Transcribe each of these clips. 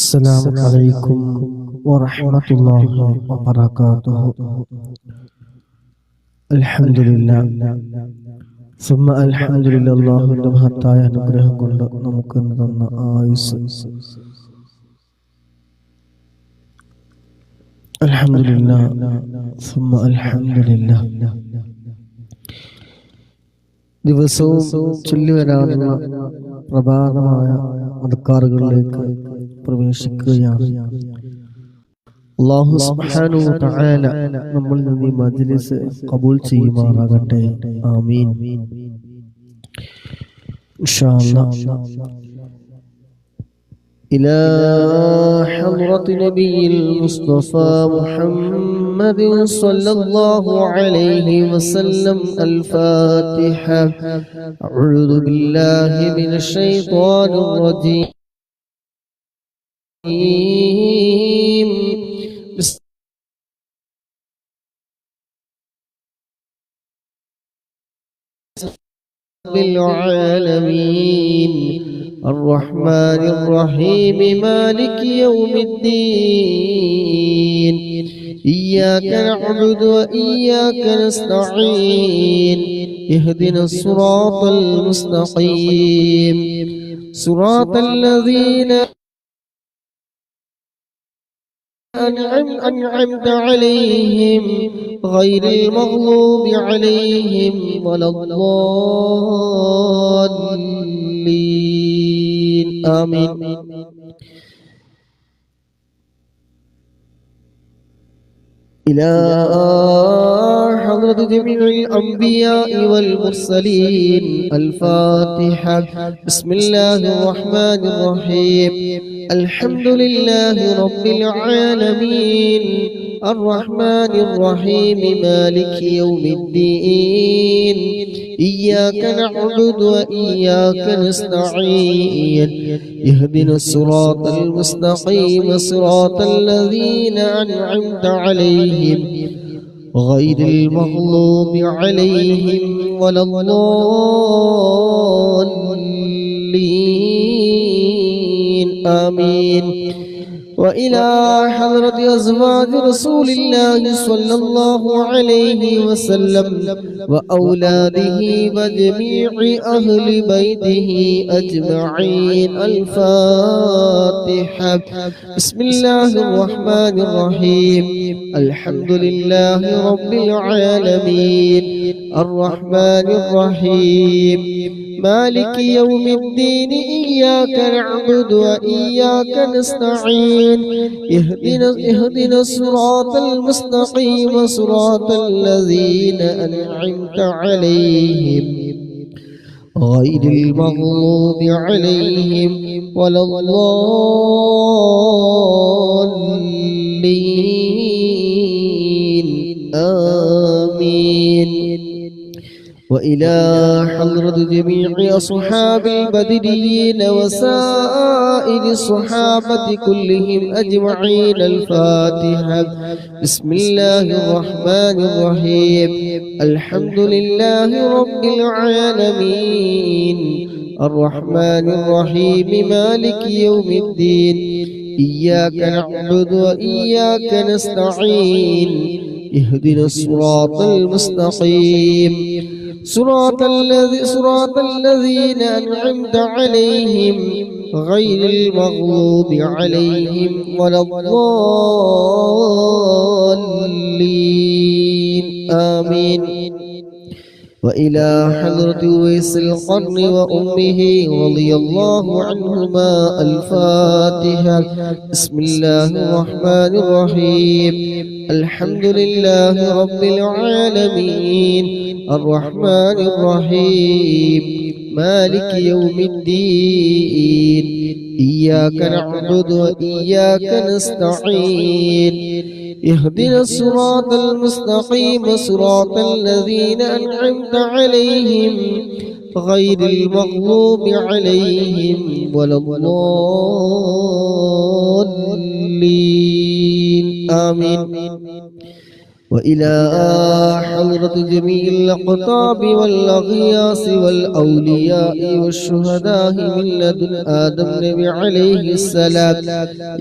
السلام عليكم ورحمة الله وبركاته. الحمد لله ثم الحمد لله. അല്ലാഹുവിന്റെ മഹത്തായ അനുഗ്രഹം കൊണ്ട് നമുക്ക് തന്ന ആയുസ് അൽഹംദുലില്ലാഹ് ثم الحمد لله. ദിവസവും ചൊല്ലി വരാനുള്ള പ്രഭാതമായ അദ്കാറുകളിലേക്ക് പ്രവേശിക്കുകയാണ്. അല്ലാഹു സുബ്ഹാനഹു വ തആല നമ്മളിൽ നിന്ന് ഈ മജ്ലിസ് ഖബൂൽ ചെയ്യുമാറാകട്ടെ. ആമീൻ. ഇൻഷാ അല്ലാഹ്. إلى حضرة نبي المصطفى محمد صلى الله عليه وسلم الفاتحة. أعوذ بالله من الشيطان الرجيم. بالعالمين الرحمن الرحيم مالك يوم الدين. إياك نعبد وإياك نستعين. اهدنا الصراط المستقيم صراط الذين أنعمت عليهم غير المغضوب عليهم ولا الضالين. آمين. إلى حضرة جميع الأنبياء والمرسلين الفاتحة. بسم الله الرحمن الرحيم. الحمد لله رب العالمين الرحمن الرحيم مالك يوم الدين. إياك نعبد وإياك نستعين. اهدنا الصراط المستقيم صراط الذين أنعمت عليهم غير المغضوب عليهم ولا الضالين. آمين. وإلى حضرة أزواج رسول الله صلى الله عليه وسلم وأولاده وجميع أهل بيته أجمعين الفاتحة. بسم الله الرحمن الرحيم. الحمد لله رب العالمين الرحمن الرحيم مالك يوم الدين. إياك نعبد وإياك نستعين. اهدنا الصراط المستقيم صراط الذين أنعمت عليهم غير المغضوب عليهم ولا الضالين. آمين. وإلى حضرة جميع أصحاب البدريين وسائر الصحابة كلهم أجمعين الفاتحة. بسم الله الرحمن الرحيم. الحمد لله رب العالمين الرحمن الرحيم مالك يوم الدين. إياك نعبد وإياك نستعين. اهدنا الصراط المستقيم صراط الذين أنعمت عليهم غير المغضوب عليهم ولا الضالين. آمين. وإلى حضرة أويس القرن وأمه رضي الله عنهما الفاتحة. بسم الله الرحمن الرحيم. الحمد لله رب العالمين الرحمن الرحيم مالك يوم الدين. إياك نعبد وإياك نستعين. اهدنا الصراط المستقيم صراط الذين أنعمت عليهم غير المغضوب عليهم ولا الضالين. آمين. وإلى حضرة جميع الأقطاب والأغياس والأولياء والشهداء من لدن آدم نبي عليه السلام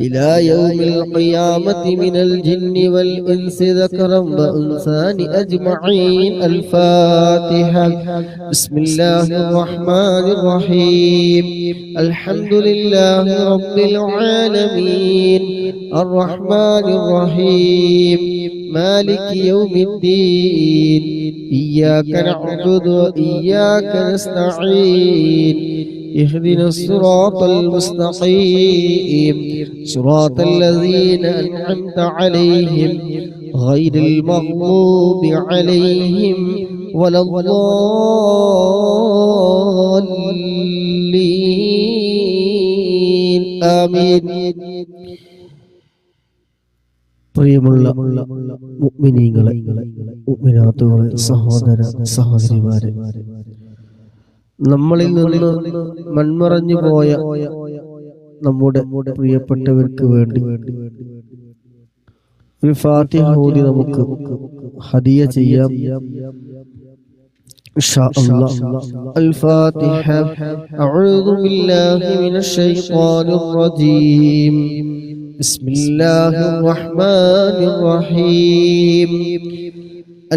إلى يوم القيامة من الجن والإنس ذكرا وأنثى أجمعين. الفاتحة. بسم الله الرحمن الرحيم. الحمد لله رب العالمين الرحمن الرحيم مالك يوم الدين إياك نعبد وإياك نستعين اهدنا الصراط المستقيم صراط الذين أنعمت عليهم غير المغضوب عليهم ولا الضالين آمين. പ്രിയമുള്ള മുഅ്മിനീങ്ങളെ, മുഅ്മിനാത്തുകളെ, സഹോദര സഹോദരിമാരെ, നമ്മളിൽ നിന്ന് മൺമറഞ്ഞു പോയ നമ്മുടെ പ്രിയപ്പെട്ടവർക്ക് വേണ്ടി ഒരു ഫാത്തിഹ ഓതി നമുക്ക് ഹദിയ ചെയ്യാം. ഇൻഷാ അല്ലാഹ്. അൽ-ഫാത്തിഹ. അഊദു ബില്ലാഹി മിനശ് ശൈത്വാനിർ റജീം. بسم الله الرحمن الرحيم.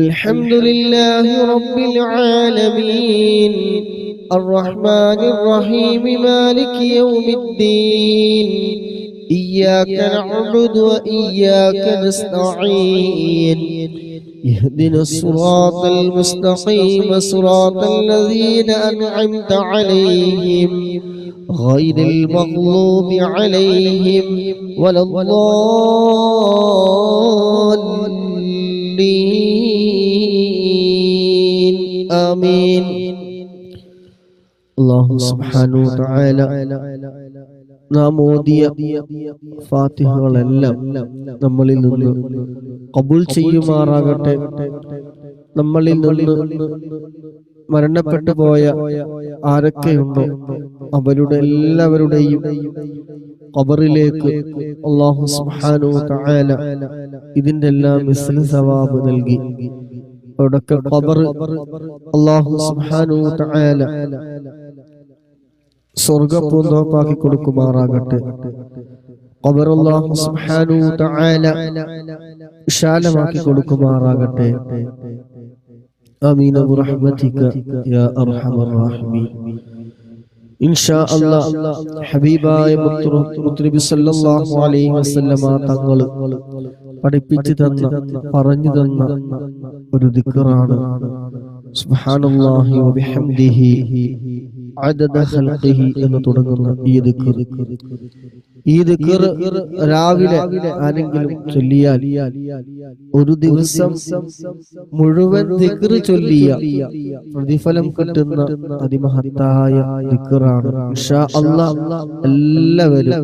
الحمد لله رب العالمين الرحمن الرحيم مالك يوم الدين إياك نعبد وإياك نستعين اهدنا الصراط المستقيم صراط الذين أنعمت عليهم غير المغضوب عليهم ولا الضالين آمين. അല്ലാഹു സുബ്ഹാനഹു വ തആല നാം ഓതിയ ഫാത്തിഹകളെല്ലാം നമ്മളിൽ നിന്ന് ഖബൂൽ ചെയ്യുമാറാകട്ടെ. നമ്മളിൽ നിന്ന് മരണപ്പെട്ടു പോയ ആരൊക്കെയുണ്ടോ അവരുടെ എല്ലാവരുടെയും ഖബറിലേക്ക് അല്ലാഹു സുബ്ഹാനഹു വ തആല ഇതിന്റെ എല്ലാം മിസ്ൽ സവാബ് നൽകി അവിടൊക്കെ ഖബർ അല്ലാഹു സുബ്ഹാനഹു വ തആല സ്വർഗ്ഗപൂന്തോപ്പാക്കി കൊടുക്കുമാറാകട്ടെ. ഖബർ അല്ലാഹു സുബ്ഹാനഹു വ തആല വിശാലമാക്കി കൊടുക്കുമാറാകട്ടെ. ആമീൻ ബിറഹ്മതിക യാ അർഹമർ റഹീമീൻ. ഇൻഷാ അല്ലാഹ് ഹബീബായ മുത്തുനബി സല്ലല്ലാഹു അലൈഹി വസല്ലമ തങ്ങൾ പഠിപ്പിച്ചു തന്ന പറഞ്ഞു തന്ന ഒരു ദിക്റാണ് സുബ്ഹാനല്ലാഹി വബിഹംദിഹി അദദ ഖൽഖിഹി എന്ന് തുടങ്ങുന്ന ഈ ദിക്ർ. ഈ ദിക്ർ രാവിലെ ആരെങ്കിലും ചൊല്ലിയാൽ ഒരു ദിവസം മുഴുവൻ ദിക്ർ ചൊല്ലിയ പ്രതിഫലം കിട്ടുന്ന അതിമഹത്തായ ദിക്റാണ്. ഇൻഷാ അല്ലാഹ് എല്ലാവരും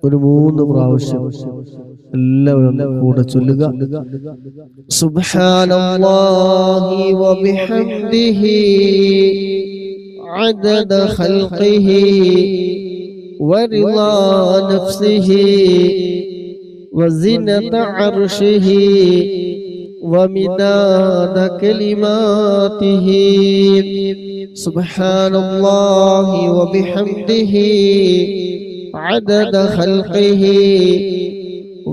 ഒരു 3 പ്രാവശ്യം എല്ലാവരും കൂടെ ചൊല്ലുക. സുബ്ഹാനല്ലാഹി വബിഹംദിഹി عدد خلقه ورضا نفسه وزنة عرشه ومداد كلماته. سبحان الله وبحمده عدد خلقه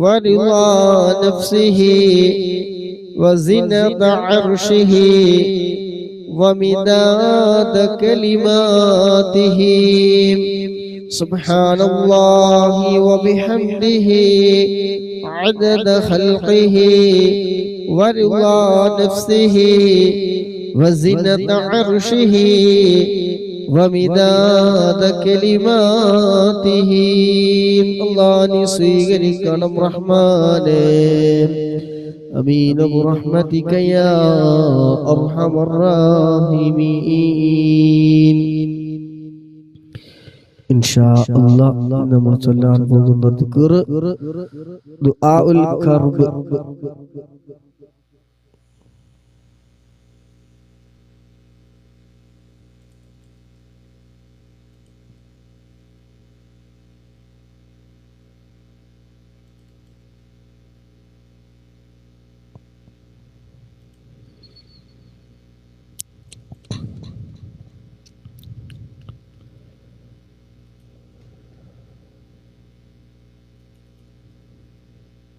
ورضا نفسه وزنة عرشه ومداد كلماته. سبحان الله وبحمده عدد خلقه ورضا نفسه وزنة عرشه ومداد كلماته. الله സ്വീകരിക്കണം റഹ്മാനേ. آمين برحمتك يا أرحم الراحمين. إن شاء الله نما صلى الله ذكر دعاء الكرب.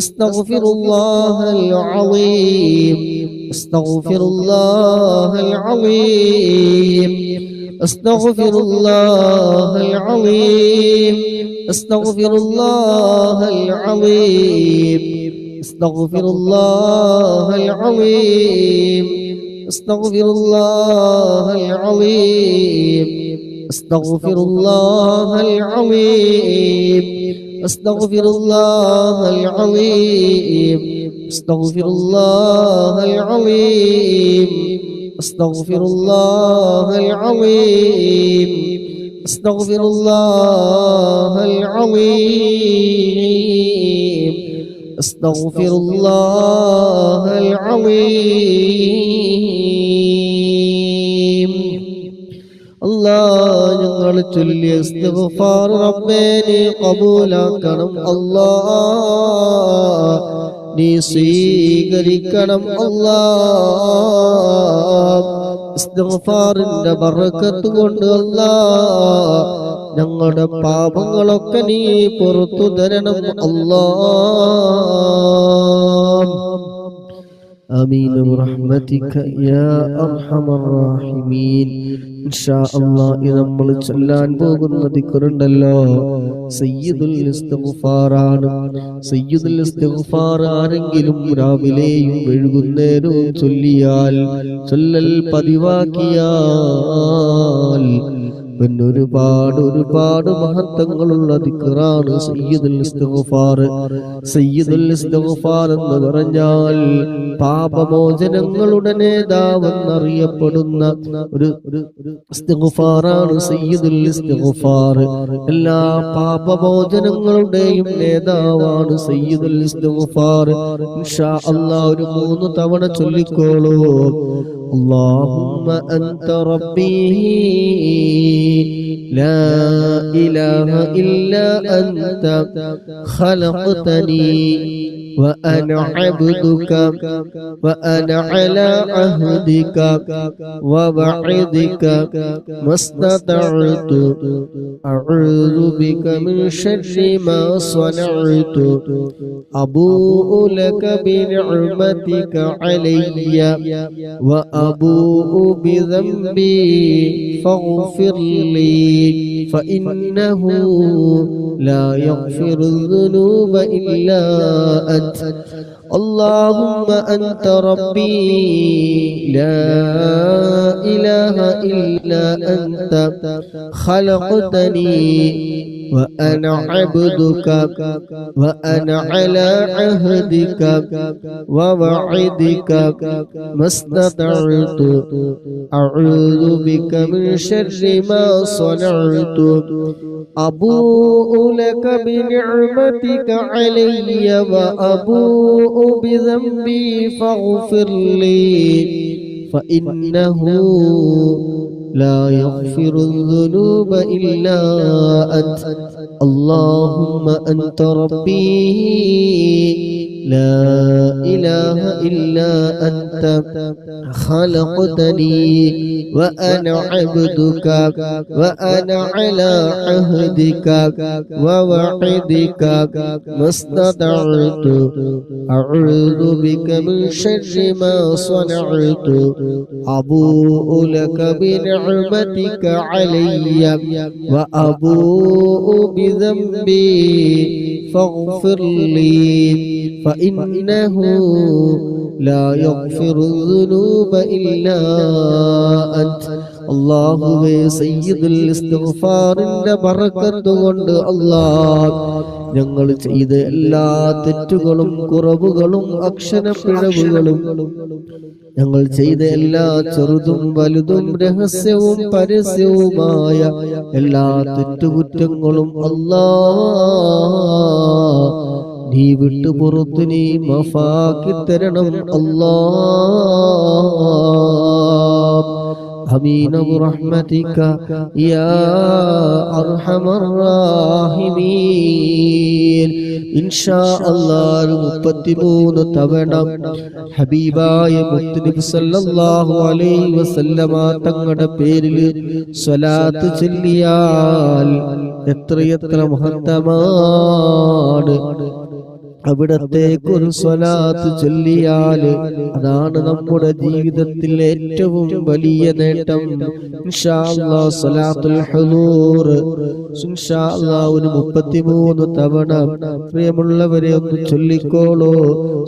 أستغفر الله العظيم أستغفر الله العظيم أستغفر الله العظيم أستغفر الله العظيم أستغفر الله العظيم أستغفر الله العظيم أستغفر الله العظيم أستغفر الله العظيم أستغفر الله العظيم أستغفر الله العظيم أستغفر الله العظيم أستغفر الله العظيم الله ഞങ്ങൾ ചൊല്ലിയ ഇസ്തിഗ്ഫാർ റബ്ബേ നീ ഖബൂലാക്കണം അല്ലാഹ് നീ സ്വീകരിക്കണം അല്ലാഹ് ഇസ്തിഗ്ഫാറിന്റെ ബറക്കത്ത് കൊണ്ട് അല്ലാഹ് ഞങ്ങളുടെ പാപങ്ങളൊക്കെ നീ പുറത്തു തരണം അല്ലാഹ് آمين برحمتك يا أرحم الراحمين إن شاء الله إذا നമ്മൾ ചൊല്ലാൻ പോകുന്ന ദിക്റുണ്ടല്ലോ സയ്യിദുൽ ഇസ്തിഗ്ഫാർ ആണ് സയ്യിദുൽ ഇസ്തിഗ്ഫാർ ആരെങ്കിലും രാവിലെയും വൈകുന്നേരവും ചൊല്ലിയാൽ ചൊല്ലൽ പതിവാക്കിയാൽ ഒരുപാട് മഹത്വങ്ങളുള്ള ദിക്റാണ് സയ്യിദുൽ ഇസ്തിഗ്ഫാർ. സയ്യിദുൽ ഇസ്തിഗ്ഫാർ എന്ന് പറഞ്ഞാൽ പാപമോചനങ്ങളുടെ നേതാവെന്നറിയപ്പെടുന്ന ഒരു ഇസ്തിഗ്ഫാറാണ് സയ്യിദുൽ ഇസ്തിഗ്ഫാർ. എല്ലാ പാപമോചനങ്ങളുടെയും നേതാവാണ് സയ്യിദുൽ ഇസ്തിഗ്ഫാർ. ഇൻഷാ അല്ലാഹ് ഒരു 3 തവണ ചൊല്ലിക്കോളൂ. اللهم أنت ربي لا إله إلا أنت خلقتني وأنا عبدك وأنا على عهدك ووعدك ما استطعت أعوذ بك من شر ما صنعت أبوء لك بنعمتك علي وأبوء بذنبي فاغفر لي فإنه لا يغفر الذنوب إلا أنت اللهم أنت ربي لا إله إلا أنت خلقتني وأنا عبدك وأنا على عهدك ووعدك ما استطعت أعوذ بك من شر ما صنعت أبوء لك بنعمتك علي وأبوء بذنبي فاغفر لي فإنه لا يغفر الذنوب إلا أنت اللهم أنت ربي لا إله إلا أنت خلقتني وأنا عبدك وأنا على عهدك ووعدك ما استطعت أعوذ بك من شر ما صنعت أبوء لك بنعمتك علي وأبوء بذنبي فاغفر لي فإنه لا يغفر الذنوب إلا أنت അല്ലാഹുവേ സയ്യിദുൽ ഇസ്തിഗ്ഫാറിന്റെ ബറക്കത്ത് കൊണ്ട് അല്ലാഹ് ഞങ്ങൾ ചെയ്ത എല്ലാ തെറ്റുകളും കുറവുകളും അക്ഷരപ്പിഴവുകളും ഞങ്ങൾ ചെയ്ത എല്ലാ ചെറുതും വലുതും രഹസ്യവും പരസ്യവുമായ എല്ലാ തെറ്റുകുറ്റങ്ങളും അല്ലാഹ് നീ വിട്ടു പുറത്തു നീ മാഫാക്കി തരണം അല്ലാഹ് آمين برحمتك يا أرحم الراحمين إن شاء الله 33 തവണ ഹബീബായ മുത്തുനബി സല്ലല്ലാഹു അലൈഹി വസല്ലമ തങ്ങളുടെ പേരിൽ സ്വലാത്ത് ചൊല്ലിയാൽ എത്രയെത്ര മഹത്തമാണ്. അവിടത്തേക്ക് ഒരു സ്വലാത്ത് ചൊല്ലിയാൽ അതാണ് നമ്മുടെ ജീവിതത്തിൽ ഏറ്റവും വലിയ നേട്ടം. ഇൻഷാ അല്ലാഹ് സ്വലാത്തുൽ ഹുദൂർ ഇൻഷാ അല്ലാഹ് ഒരു 33 തവണ പ്രിയമുള്ളവരെ ഒന്ന് ചൊല്ലിക്കോളൂ.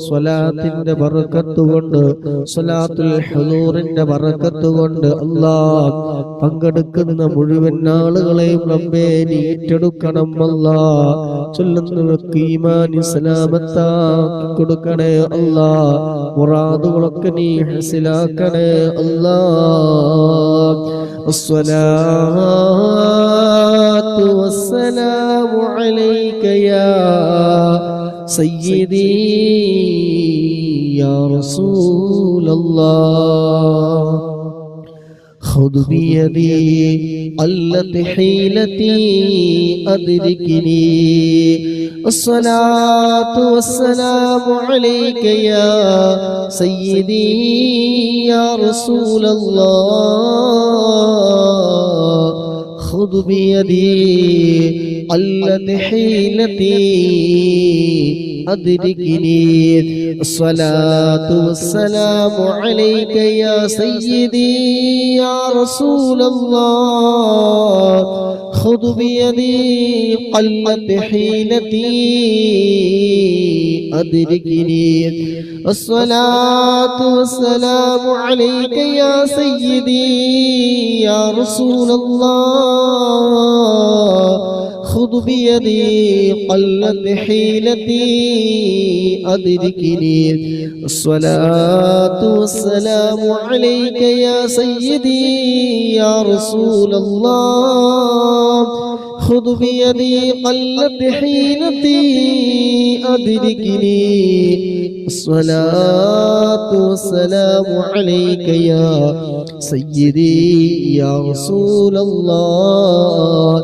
സ്വലാത്തിന്റെ ബറക്കത്ത് കൊണ്ട്, സ്വലാത്തുൽ ഹുദൂറിന്റെ ബറക്കത്ത് കൊണ്ട് അല്ലാഹ് പങ്കെടുക്കുന്ന മുഴുവൻ ആളുകളെയും റബ്ബേ നീ ഏറ്റെടുക്കണം. അല്ലാഹ് ചൊല്ലുന്നവർക്ക് ഈമാൻ സലാമത്താക്കി കൊടുക്കണേ അല്ലാഹ്. മുറാദുകളൊക്കെ നീ ഹസിലാക്കണേ അല്ലാഹ്. الصلاة والسلام عليك يا سيدي يا رسول الله خذ بيدي قلت حيلتي أدركني الصلاة والسلام عليك يا سيدي يا رسول الله خذ بيدي قلت حيلتي أدركني الصلاة والسلام عليك يا سيدي يا رسول الله خذ بيدي قلت حيلتي أدركني الصلاة والسلام عليك يا سيدي يا رسول الله خذ بيدي قلت حيلتي أدركني الصلاة والسلام عليك يا سيدي يا رسول الله خذ بيدي قلت حيلتي أدركني الصلاة والسلام عليك يا سيدي يا رسول الله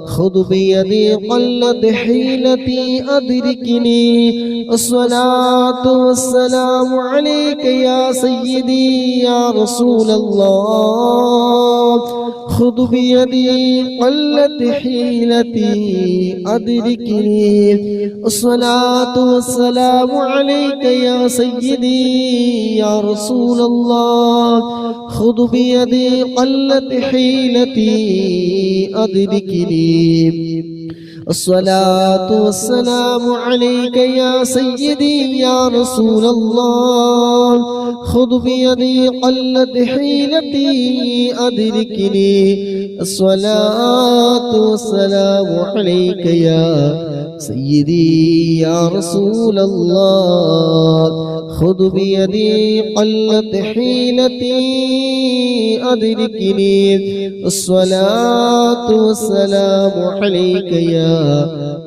خذ بيدي قلت حيلتي أدركني الصلاة والسلام عليك يا سيدي يا رسول الله خذ بيدي قلت حيلتي أدركني الصلاة والسلام عليك يا سيدي يا رسول الله خذ بيدي قلت حيلتي أدركني الصلاة والسلام عليك يا سيدي يا رسول الله خذ بيدي قلت حيلتي أدركني الصلاة والسلام عليك يا سيدي يا رسول الله خذ بيدي قلت حيلتي أدركني الصلاة والسلام عليك يا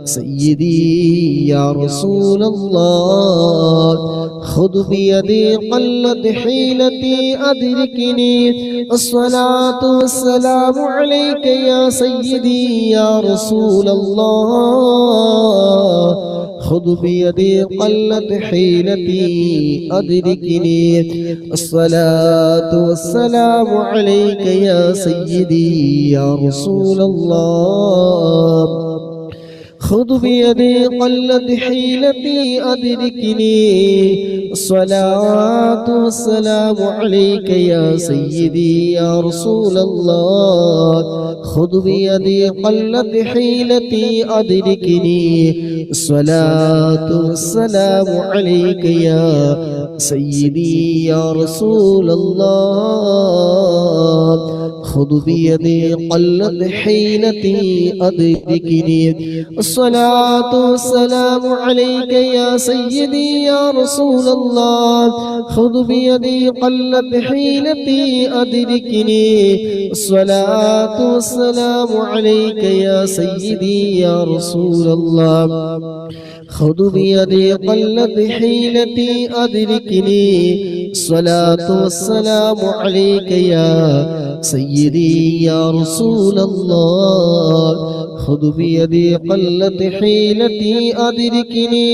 سيدي يا رسول الله خذ بيدي قلت حيلتي أدركني الصلاة والسلام عليك يا سيدي يا رسول الله خذ بيدي قلت حيلتي أدركني الصلاة والسلام عليك يا سيدي يا رسول الله خذ بيدي قلت حيلتي أدركني الصلاة والسلام عليك يا سيدي يا رسول الله خذ بيدي قلت حيلتي أدركني الصلاة والسلام عليك يا سيدي يا رسول الله خذ بيدي قلت حيلتي أدركني الصلاة والسلام عليك يا سيدي يا رسول الله خذ بيدي قلت حيلتي أدركني الصلاة والسلام عليك يا سيدي يا رسول الله خذ بيدي قلت حيلتي أدركني الصلاة والسلام عليك يا سيدي سيدي يا رسول الله خذ بيدي قلت حيلتي أدركني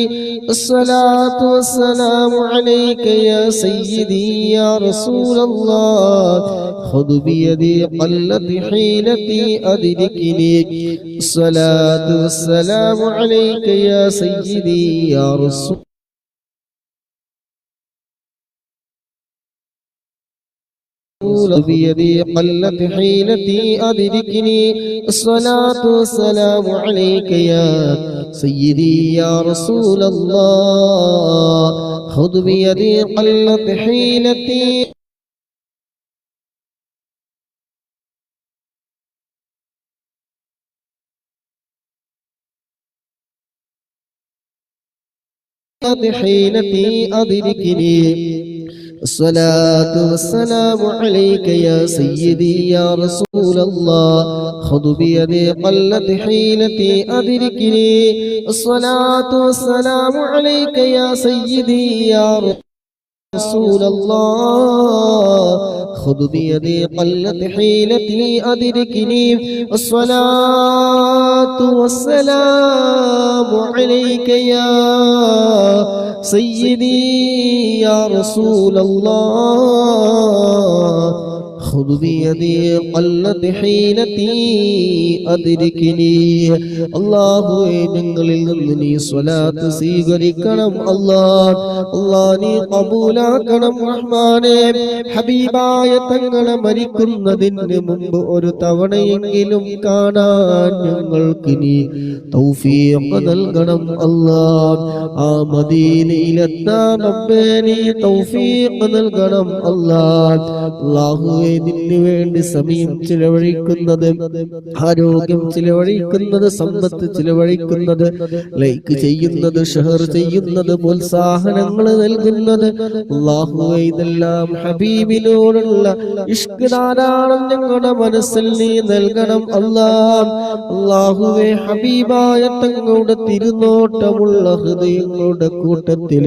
الصلاة والسلام عليك يا سيدي يا رسول الله خذ بيدي قلت حيلتي أدركني الصلاة والسلام عليك يا سيدي يا رسول بيدي قلت حيلتي أدركني الصلاة والسلام عليك يا سيدي يا رسول الله خذ بيدي قلت حيلتي حيلتي أدركني الصلاة والسلام عليك يا سيدي يا رسول الله خذ بيدي قلت حيلتي أدركني الصلاة والسلام عليك يا سيدي يا رسول الله خذ بيدي قلت حيلتي أدركني الصلاة والسلام عليك يا سيدي يا رسول الله خذ بيدي قلت حيلتي أدركني അല്ലാഹുവേ ഞങ്ങളിൽ നിന്ന് നീ സ്വലാത്ത് സ്വീകരിക്കണം അല്ലാഹ് നീ ഖബൂലാക്കണം റഹ്മാനേ ഹബീബായ തങ്ങളെ മരിക്കുന്നതിന് മുമ്പ് ഒരു തവണയെങ്കിലും കാണാൻ ഞങ്ങൾക്ക് നീ തൗഫീഖ് നൽകണം അല്ലാഹ് ആ മദീനയിലെത്താൻ റബ്ബേ നീ തൗഫീഖ് നൽകണം അല്ലാഹുവേ നിനക്ക് വേണ്ടി സമയം ചിലവഴിക്കുന്നത് ആരോഗ്യം ചിലവഴിക്കുന്നത് സമ്പത്ത് ചിലവഴിക്കുന്നത് ലൈക്ക് ചെയ്യുന്നത് ഷെയർ ചെയ്യുന്നത് പ്രോത്സാഹനങ്ങൾ നൽകുന്നത് അല്ലാഹുവേ ഇതെല്ലാം ഹബീബിനോടുള്ള ഇഷ്ക് ധാരാളം ഞങ്ങളുടെ മനസ്സിൽ നീ നൽകണം അല്ലാഹുവേ ഹബീബായ തങ്ങളുടെ തിരുനോട്ടമുള്ള ഹൃദയങ്ങളുടെ കൂട്ടത്തിൽ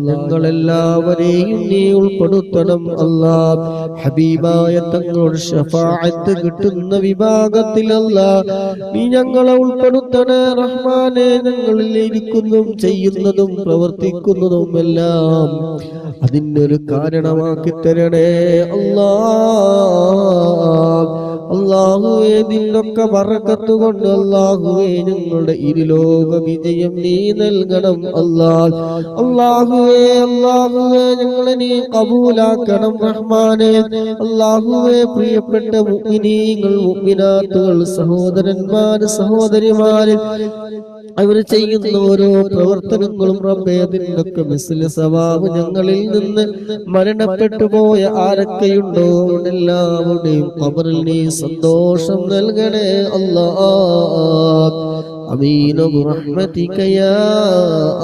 ഞങ്ങളെല്ലാവരെയും നീ ഉൾപ്പെടുത്തണം ഹബീബായ തങ്ങളുടെ ശഫാഅത്ത് കിട്ടുന്ന വിഭാഗത്തിൽ നീ ഞങ്ങളെ ഉൾപ്പെടുത്തണേ റഹ്മാനെ ഞങ്ങളിൽ ഇരിക്കുന്നതും ചെയ്യുന്നതും പ്രവർത്തിക്കുന്നതും എല്ലാം അതിനൊരു കാരണമാക്കി തരണേ അല്ലാഹുവേ നിന്നൊക്കെ ബറക്കത്ത് കൊണ്ട് അല്ലാഹുവേ ഞങ്ങളുടെ ഇരുലോക വിജയം നീ നൽകണം അല്ലാഹുവേ ഞങ്ങളെ നീ കബൂലാക്കണം റഹ്മാനെ അല്ലാഹുവേ പ്രിയപ്പെട്ട മുഅ്മിനീങ്ങൾ മുഅ്മിനാത്തുകൾ സഹോദരന്മാർ സഹോദരിമാർ അവർ ചെയ്യുന്ന ഓരോ പ്രവർത്തനങ്ങളും റബ്ബേ അതിനൊക്കെ മിസ്ല സവാബ് ഞങ്ങളിൽ നിന്ന് മരണപ്പെട്ടു പോയ ആരൊക്കെയുണ്ടോ എല്ലാവരുടെയും ഖബറിൽ നീ സന്തോഷം നൽകണേ അല്ലാഹ് آمين برحمتك يا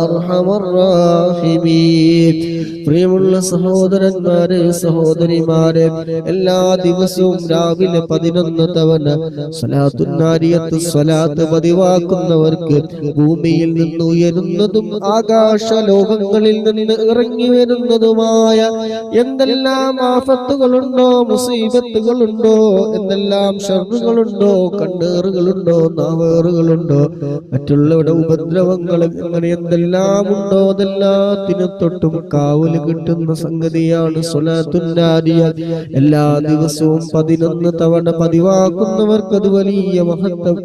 أرحم الراحمين പ്രിയമുള്ള സഹോദരന്മാരെ സഹോദരിമാരെ എല്ലാ ദിവസവും രാവിലെ 11 തവണ സ്വലാത്തുൻ നാരിയത്ത് സ്വലാത്ത് പതിവാക്കുന്നവർക്ക് ഭൂമിയിൽ നിന്ന് ഉയരുന്നതും ആകാശ ലോകങ്ങളിൽ നിന്ന് ഇറങ്ങി വരുന്നതുമായ എന്തെല്ലാം ആഫത്തുകളുണ്ടോ മുസീബത്തുകളുണ്ടോ എന്തെല്ലാം ഷർറുകളുണ്ടോ കണ്ണേറുകളുണ്ടോ നാവേറുകളുണ്ടോ മറ്റുള്ളവരുടെ ഉപദ്രവങ്ങൾ അങ്ങനെ എന്തെല്ലാം ഉണ്ടോ അതെല്ലാത്തിനും തൊട്ടും കാവൽ കിട്ടുന്ന സംഗതിയാണ് സ്വലാത്തുൻ നാരിയ എല്ലാ ദിവസവും 11 തവണ പതിവാക്കുന്നവർക്ക് അത് വലിയ മഹത്വം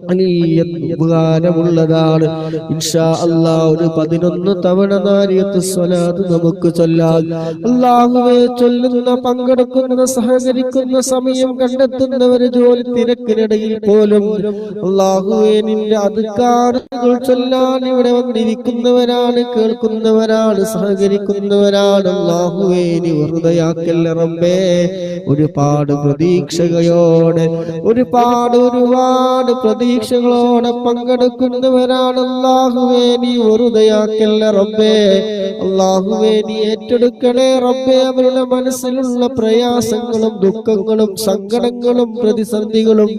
വലിയ ഉപകാരമുള്ളതാണ് ഇൻഷാ അല്ലാഹ് ഒരു 11 തവണ നാരിയത്ത് സ്വലാത്ത് നമുക്ക് ചൊല്ലാം അല്ലാഹുവേ ചൊല്ലുന്ന പങ്കെടുക്കുന്ന സഹകരിക്കുന്ന സമയം കണ്ടെത്തുന്നവർ ജോലി തിരക്കിനിടയിൽ പോലും അല്ലാഹുവേ നിന്റെ അദ്കാറുകൾ ചൊല്ലാൻ ഇവിടെ വന്നിരിക്കുന്നവരാണ് കേൾക്കുന്നവരാണ് സഹകരിക്കുന്നവരാണ് അല്ലാഹുവേ നീ വെറുതെയാക്കല്ല റബ്ബേ ഒരുപാട് പ്രതീക്ഷകളോടെ ഒരുപാട് പ്രതീക്ഷകളോടെ പങ്കെടുക്കുന്നവരാണ് അല്ലാഹുവേ നീ വെറുതെയാക്കല്ല റബ്ബേ അല്ലാഹുവേ നീ ഏറ്റെടുക്കണേ റബ്ബേ അവരുടെ മനസ്സിലുള്ള പ്രയാസങ്ങളും ദുഃഖങ്ങളും സങ്കടങ്ങളും പ്രതിസന്ധികളും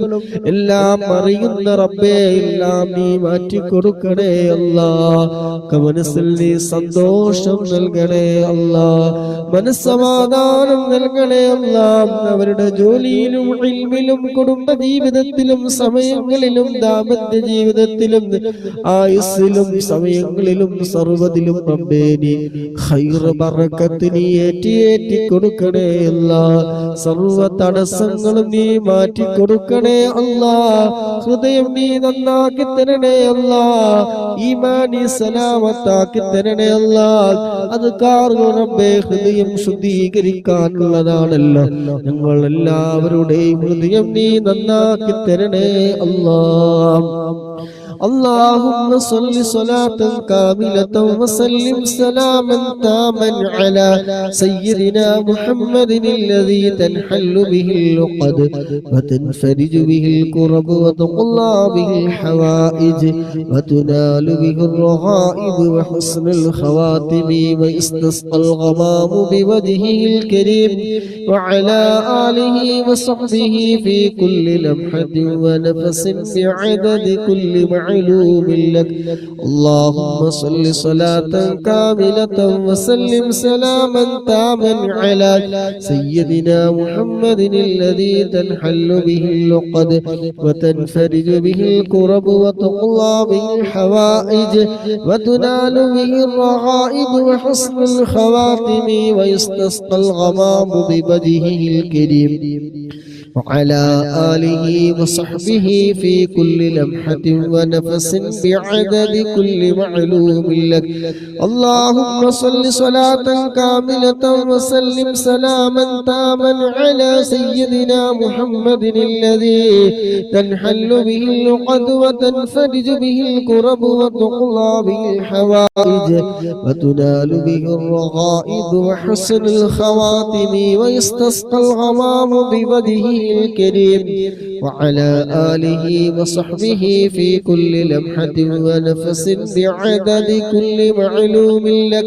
എല്ലാം അറിയുന്ന റബ്ബേ എല്ലാ എല്ലാം നീ മാറ്റിക്കൊടുക്കണേ അല്ലാ. മനസ്സിൽ നീ സന്തോഷം നൽകണേ അല്ലാ, മനസ്സമാധാനം നൽകണേ അല്ലാ. അവരുടെ ജോലിയിലും ഇൽമിലും കുടുംബ ജീവിതത്തിലും സമയങ്ങളിലും ദാമ്പത്യ ജീവിതത്തിലും ആയുസ്സിലും സമയങ്ങളിലും സർവ്വതിലും റബ്ബേ നീ ഖൈർ ബറക്കത്ത് നീ ഏറ്റി കൊടുക്കണേ അല്ലാ. സർവ്വ തടസ്സങ്ങളും നീ മാറ്റി കൊടുക്കണേ അല്ലാ. ഹൃദയം നീ നന്നാക്കി തരണേ അല്ലാ, ഈമാനി സലാമത്താക്കി തരണേ അല്ലാ. അത് കാരണം റബ്ബേ ഹൃദയം ശുദ്ധീകരിക്കാനുള്ളതാണല്ലോ. ഞങ്ങൾ എല്ലാവരുടെയും ഹൃദയം നീ നന്നാക്കി തരണേ അല്ലാ. اللهم صل صلاة كاملة وسلم سلاما تاما على سيدنا محمد الذي تنحل به اللقد وتنفرج به الكرب وتقضى به الحوائج وتنال به الرغائب وحسن الخواتم ويستسقى الغمام بوجهه الكريم وعلى آله وصحبه في كل لمحة ونفس بعدد كل معلوم لك. اللهم صل صلاة كاملة وسلم سلاما تاما على سيدنا محمد الذي تنحل به اللقد وتنفرج به الكرب وتقضى به الحوائج وتنال به الرغائب وحسن الخواتم ويستسقى الغمام بوجهه الكريم وعلى آله وصحبه في كل لمحة ونفس بعدد كل معلوم لك. اللهم صل صلاة كاملة وسلم سلاما تاما على سيدنا محمد الذي تنحل به اللقد وتنفرج به الكرب وتقضى به الحوائج وتنال به الرغائب وحسن الخواتم ويستسقى الغمام بوجهه الكريم وعلى آله وصحبه في كل لمحة ونفس بعدد كل معلوم لك.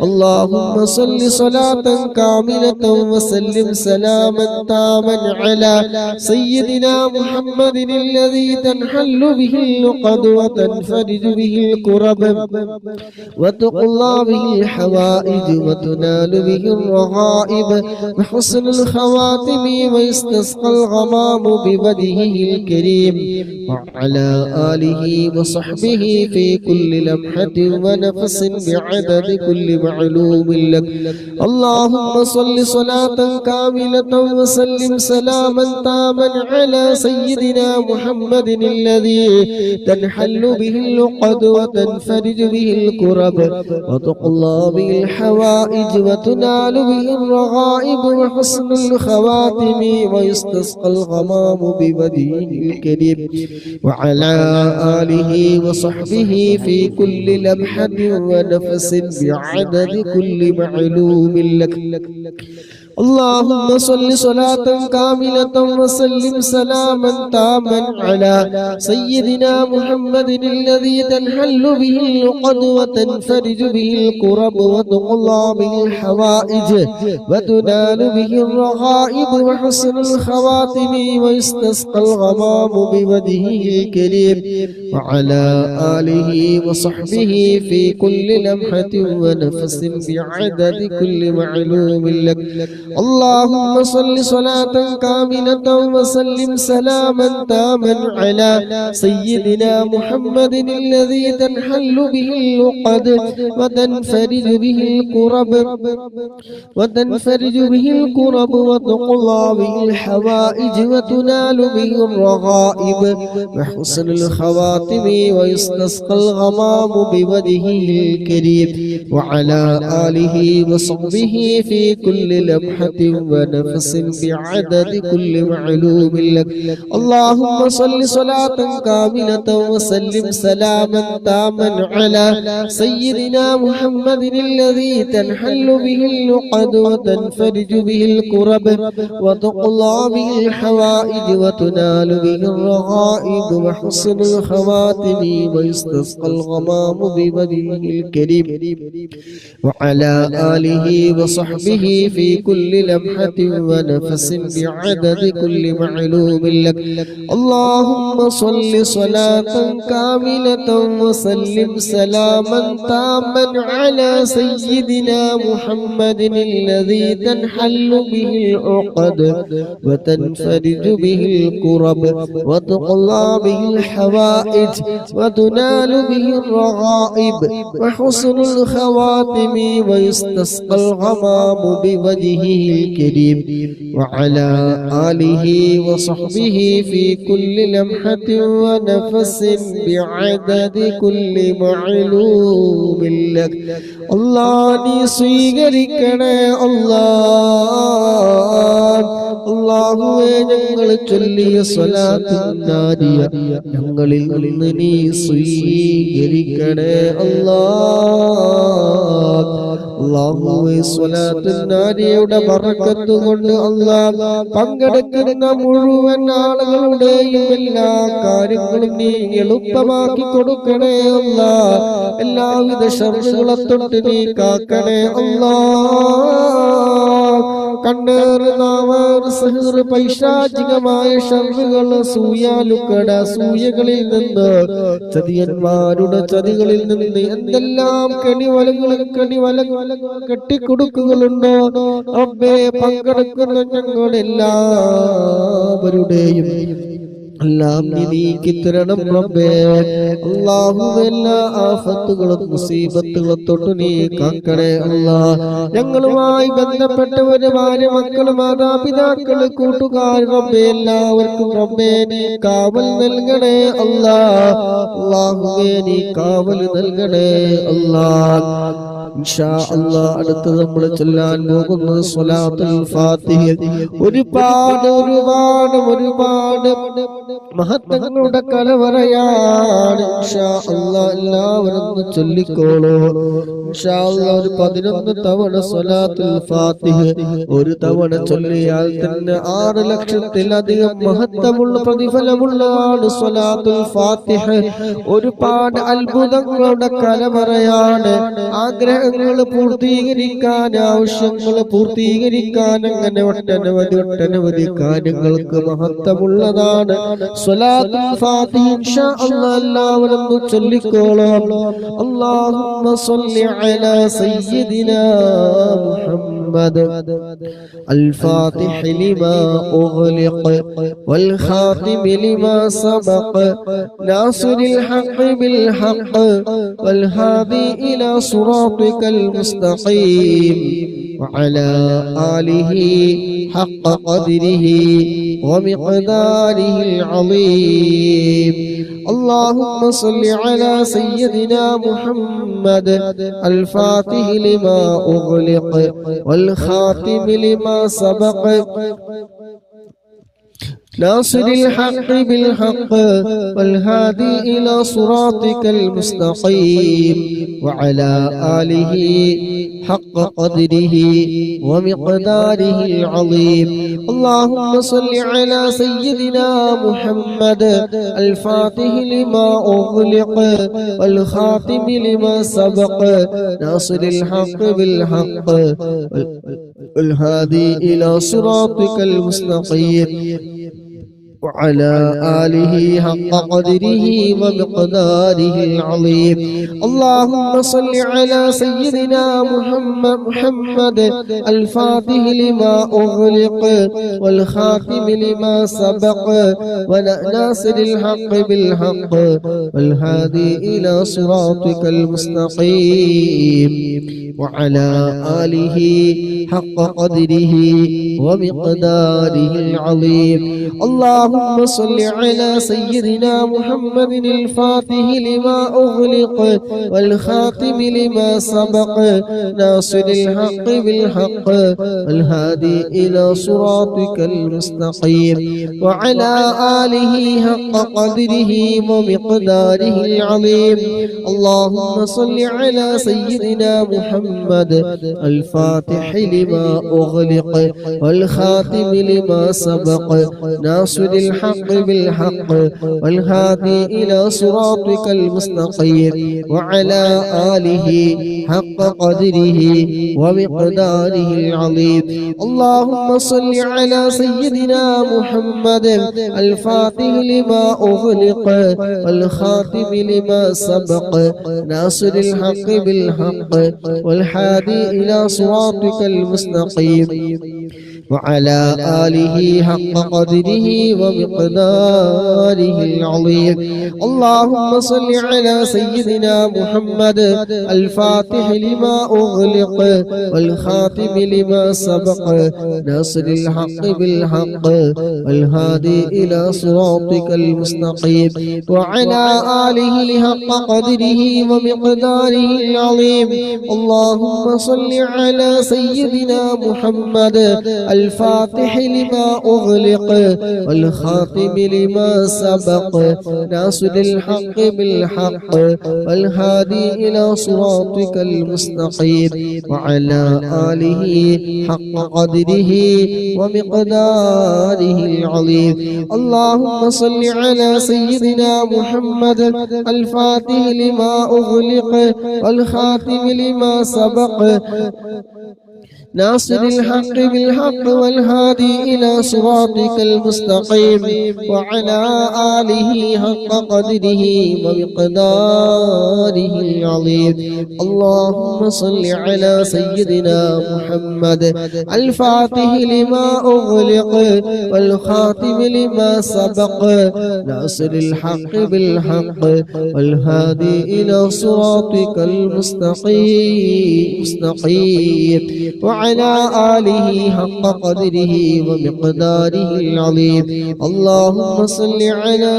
اللهم صل صلاة كاملة وسلم سلاما تاما على سيدنا محمد الذي تنحل به اللقد وتنفرج به الكرب وتقضى به الحوائج وتنال به الرغائب وحسن الخواتم ويستسقى الغمام بوجهه الكريم وعلى آله وصحبه في كل لمحة ونفس بعدد كل معلوم لك. اللهم صل صلاة كاملة وسلم سلاما تاما على سيدنا محمد الذي تنحل به اللقد وتنفرج به الكرب وتقضى به الحوائج وتنال به الرغائب وحسن الخواتم ويستسقى الغمام بوجهه الكريم وعلى آله وصحبه في كل لمحة ونفس بعدد كل معلوم لك. اللهم صل صلاة كاملة وسلم سلاما تاما على سيدنا محمد الذي تنحل به اللقد وتنفرج به الكرب وتقضى به الحوائج وتنال به الرغائب وحسن الخواتم ويستسقى الغمام بوجهه الكريم وعلى آله وصحبه في كل لمحة ونفس بعدد كل معلوم لك. اللهم صل صلاة كاملة وسلم سلاما تاما على سيدنا محمد الذي تنحل به اللقد وتنفرج به الكرب وتقضى به الحوائج وتنال به الرغائب وحسن الخواتم ويستسقى الغمام بوجهه الكريم وعلى آله وصحبه في كل لمحة ونفس بعدد كل معلوم لك. اللهم صل صلاة كاملة وسلم سلاما تاما على سيدنا محمد الذي تنحل به اللقد وتنفرج به الكرب وتقضى به الحوائج وتنال به الرغائب وحسن الخواتم ويستسقى الغمام بوجهه الكريم وعلى آله وصحبه في كل كل لمحة ونفس بعدد كل معلوم لك. اللهم صل صلاة كاملة وسلم سلاما تاما على سيدنا محمد الذي تنحل به العقد وتنفرج به الكرب وتقضى به الحوائج وتنال به الرغائب وحسن الخواتم ويستسقى الغمام بوجهه الكريم وعلى آله وصحبه في كل لمحة ونفس بعدد كل معلوم لك. الله നീ സ്വീകരിക്കണേ അല്ലാഹുവേ ഞങ്ങൾ ചൊല്ലിയ സ്വലാത്തുൻ നാരിയ ഞങ്ങളിൽ നിന്ന് നീ സ്വീകരിക്കണേ അല്ലാഹുവേ സ്വലാത്തുൻ നാരിയയുടെ ബറക്കത്ത് കൊണ്ട് അല്ലാഹ് പങ്കെടുക്കുന്ന മുഴുവൻ ആളുകളുടെയും എല്ലാ കാര്യങ്ങളും നീ എളുപ്പമാക്കി കൊടുക്കണേ അല്ലാഹ്. എല്ലാവിധ ശർറുകളെ തൊട്ട് നീ കാക്കണേ അല്ലാഹ്. കണ്ണേറ് നാവേറ് സിഹ്റ് പൈശാചികമായ ശർറുകൾ സൂയാലുക്കട സൂയകളിൽ നിന്ന് ചതിയന്മാരുടെ ചതികളിൽ നിന്ന് എന്തെല്ലാം കെണിവലകൾ കെട്ടിക്കൊടുക്കുകളുണ്ടോ റബ്ബേ പങ്കെടുക്കുന്ന ഞങ്ങളെല്ലാവരുടെയും എല്ലാം നീക്കി തരണം റബ്ബേ. അല്ലാഹുവേ എല്ലാ ആഫത്തുകളും മുസീബത്തുകളും തൊട്ട് നീ കാക്കണേ അല്ലാഹ്. ഞങ്ങളുമായി ബന്ധപ്പെട്ടവര് ഭാര്യ മക്കള് മാതാപിതാക്കള് കൂട്ടുകാർ റബ്ബേ എല്ലാവർക്കും റബ്ബേ നീ കാവൽ നൽകണേ അല്ലാഹ്. അല്ലാഹുവേ നീ കാവൽ നൽകണേ അല്ലാഹ്. ഇൻഷാ അല്ലാഹ് അടുത്ത് നമ്മൾ ചൊല്ലാൻ പോകുന്നത് സ്വലാത്തുൽ ഫാത്തിഹ. ഒരുപാട് മഹത്വങ്ങളുടെ കലവറയാണ്. ഇൻഷാ അല്ലാഹ് എല്ലാവരും ചൊല്ലിക്കോളൂ. ഇൻഷാ അല്ലാഹ് ഒരു 11 തവണ സ്വലാത്തുൽ ഫാത്തിഹ ഒരു തവണ ചൊല്ലിയാൽ തന്നെ 6 ലക്ഷത്തിലധികം മഹത്വമുള്ള പ്രതിഫലമുള്ളതാണ് സ്വലാത്തുൽ ഫാത്തിഹ. ഒരുപാട് അത്ഭുതങ്ങളുടെ കലവറയാണ്. ആഗ്രഹങ്ങൾ പൂർത്തീകരിക്കാൻ, ആവശ്യങ്ങൾ പൂർത്തീകരിക്കാൻ, അങ്ങനെ ഒട്ടനവധി കാര്യങ്ങൾക്ക് മഹത്വമുള്ളതാണ് സ്വലാത്തുൽ ഫാത്തിഹ. ഇൻഷാ അല്ലാഹ് എല്ലാവരും ചൊല്ലിക്കോളാം. അല്ലാഹുമ്മ സ്വല്ലി അലാ സയ്യിദിനാ മുഹമ്മദ് الفاتح لما أغلق والخاتم لما سبق ناصر الحق بالحق والهادي إلى صراطك المستقيم وعلى آله حق قدره ومقداره العظيم. اللهم صل على سيدنا محمد الفاتح لما أغلق والخاتم لما سبق ناصر الحق بالحق والهادي إلى صراطك المستقيم وعلى آله حق قدره ومقداره العظيم. اللهم صل على سيدنا محمد الفاتح لما أغلق والخاتم لما سبق ناصر الحق بالحق والهادي إلى صراطك المستقيم وعلى آله حق قدره ومقداره العظيم. اللهم صل على سيدنا محمد الفاتح لما أغلق والخاتم لما سبق وناصر الحق بالحق والهادي إلى صراطك المستقيم وعلى آله حق قدره ومقداره العظيم. اللهم صل على سيدنا محمد الفاتح لما أغلق والخاتم لما سبق ناصر الحق بالحق والهادي إلى صراطك المستقيم وعلى آله حق قدره ومقداره العظيم. اللهم صل على سيدنا محمد الفاتح لما أغلق والخاتم لما سبق ناصر الحق بالحق والهادي إلى صراطك المستقيم وعلى آله حق قدره ومقداره العظيم. اللهم صل على سيدنا محمد الفاتح لما أغلق والخاتم لما سبق ناصر الحق بالحق والهادي إلى صراطك المستقيم وعلى آله حق قدره ومقداره العظيم. اللهم صل على سيدنا محمد الفاتح لما أغلق والخاتم لما سبق ناصر الحق بالحق والهادي إلى صراطك المستقيم وعلى آله حق قدره ومقداره العظيم. اللهم صل على سيدنا محمد الفاتح لما أغلق والخاتم لما سبق ناصر الحق بالحق والهادي إلى صراطك المستقيم وعلى آله حق قدره ومقداره العظيم. اللهم صل على سيدنا محمد الفاتح لما أغلق والخاتم لما سبق ناصر الحق بالحق والهادي إلى صراطك المستقيم وعلى آله حق قدره ومقداره العظيم. اللهم صل على سيدنا محمد الفاتح لما أغلق والخاتم لما سبق ناصر الحق بالحق والهادي إلى صراطك المستقيم وعلى آله حق قدره ومقداره العظيم. اللهم صل على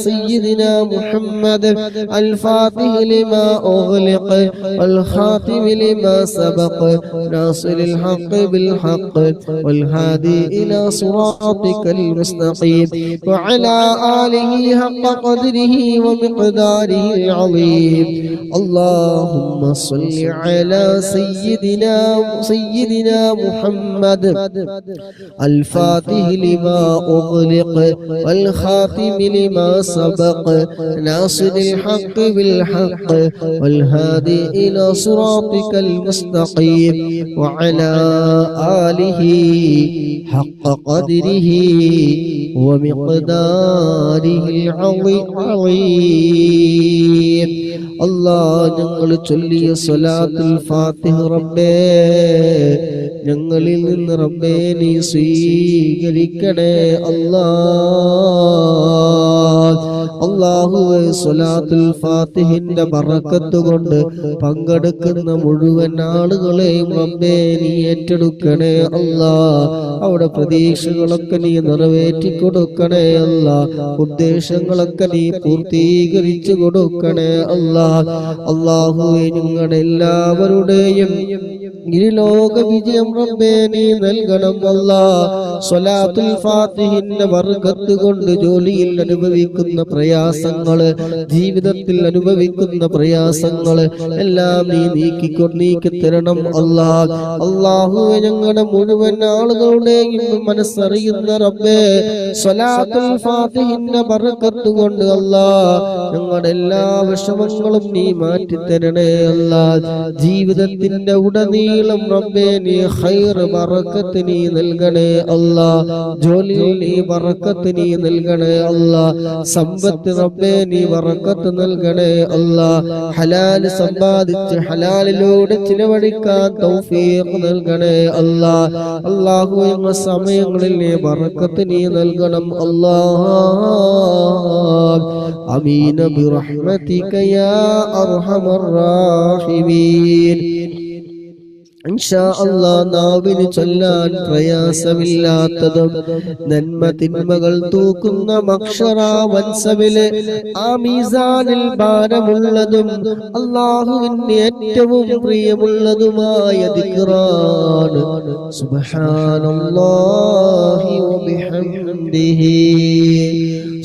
سيدنا محمد الفاتح لما أغلق والخاتم لما سبق ناصر الحق بالحق والهادي إلى صراطك المستقيم وعلى آله حق قدره ومقداره العظيم. اللهم صل على سيدنا محمد الفاتح لما أغلق والخاتم لما سبق ناصر الحق بالحق والهادي إلى صراطك المستقيم وعلى آله حق قدره ومقداره العظيم. الله ഞങ്ങൾ ചൊല്ലിയ സ്വലാത്തുൽ ഫാത്തിഹ റബ്ബേ ഞങ്ങളിൽ നിന്ന് റബ്ബേ നീ സ്വീകരിക്കണേ അല്ലാഹുവേ സ്വലാത്തുൽ ഫാത്തിഹിന്റെ ബറക്കത്ത് കൊണ്ട് പങ്കെടുക്കുന്ന മുഴുവൻ ആളുകളെയും റബ്ബേ നീ ഏറ്റെടുക്കണേ അല്ലാഹ്. അവിടെ പ്രതീക്ഷകളൊക്കെ നീ നിറവേറ്റി കൊടുക്കണേ അല്ലാഹ്. ഉദ്ദേശങ്ങളൊക്കെ നീ പൂർത്തീകരിച്ചു കൊടുക്കണേ അല്ലാഹ്. അല്ലാഹുവേ ഞങ്ങളുടെ എല്ലാവരുടെയും ഇരുലോക വിജയം റബ്ബേ നീ നൽകണം അല്ലാഹ്. സ്വലാത്തുൽ ഫാത്തിഹിന്റെ ബർക്കത്ത് കൊണ്ട് ജോലിയിൽ അനുഭവിക്കുന്ന പ്രയാസങ്ങള്, ജീവിതത്തിൽ അനുഭവിക്കുന്ന പ്രയാസങ്ങള് എല്ലാം നീ നീക്കി തരണം അല്ലാഹ്. അല്ലാഹുവേ ഞങ്ങളുടെ മുഴുവൻ ആളുകളുടെയും മനസ്സറിയുന്ന റബ്ബേ സ്വലാത്തുൽ ഫാത്തിഹിന്റെ ബർക്കത്ത് കൊണ്ട് അല്ലാഹ് ഞങ്ങളുടെ എല്ലാ വിഷമങ്ങളും നീ മാറ്റിത്തരണേ അല്ലാഹ്. ജീവിതത്തിന്റെ ഉടനീളം റബ്ബേ നീ ഖൈർ ബറക്കത്ത് നീ നൽകണേ അല്ലാഹ്. ജോലിയിൽ നീ ബറക്കത്ത് നീ നൽകണേ അല്ലാഹ്. സമ്പത്ത് റബ്ബേ നീ ബറക്കത്ത് നൽകണേ അല്ലാഹ്. ഹലാൽ സമ്പാദിച്ച് ഹലാലിലൂടെ ചിലവഴിക്കാൻ തൗഫീഖ് നൽകണേ അല്ലാഹ്. അല്ലാഹു ഞങ്ങളുടെ സമയങ്ങളിൽ നീ ബറക്കത്ത് നീ നൽകണം അല്ലാഹ്. ആമീൻ ബിറഹ്മതിക യാ അർഹമർ റാഹിമീൻ. ഇൻഷാ അല്ലാഹ് നാവിന് ചൊല്ലാൻ പ്രയാസമില്ലാത്തതും നന്മ തിന്മകൾ തൂക്കുന്ന മഹ്ശറ വൻസബിലെ ആ മീസാനിൽ ഭാരമുള്ളതും അല്ലാഹുവിന് ഏറ്റവും പ്രിയമുള്ളതുമായ ദിക്റാണ് സുബ്ഹാനല്ലാഹി വബിഹംദിഹി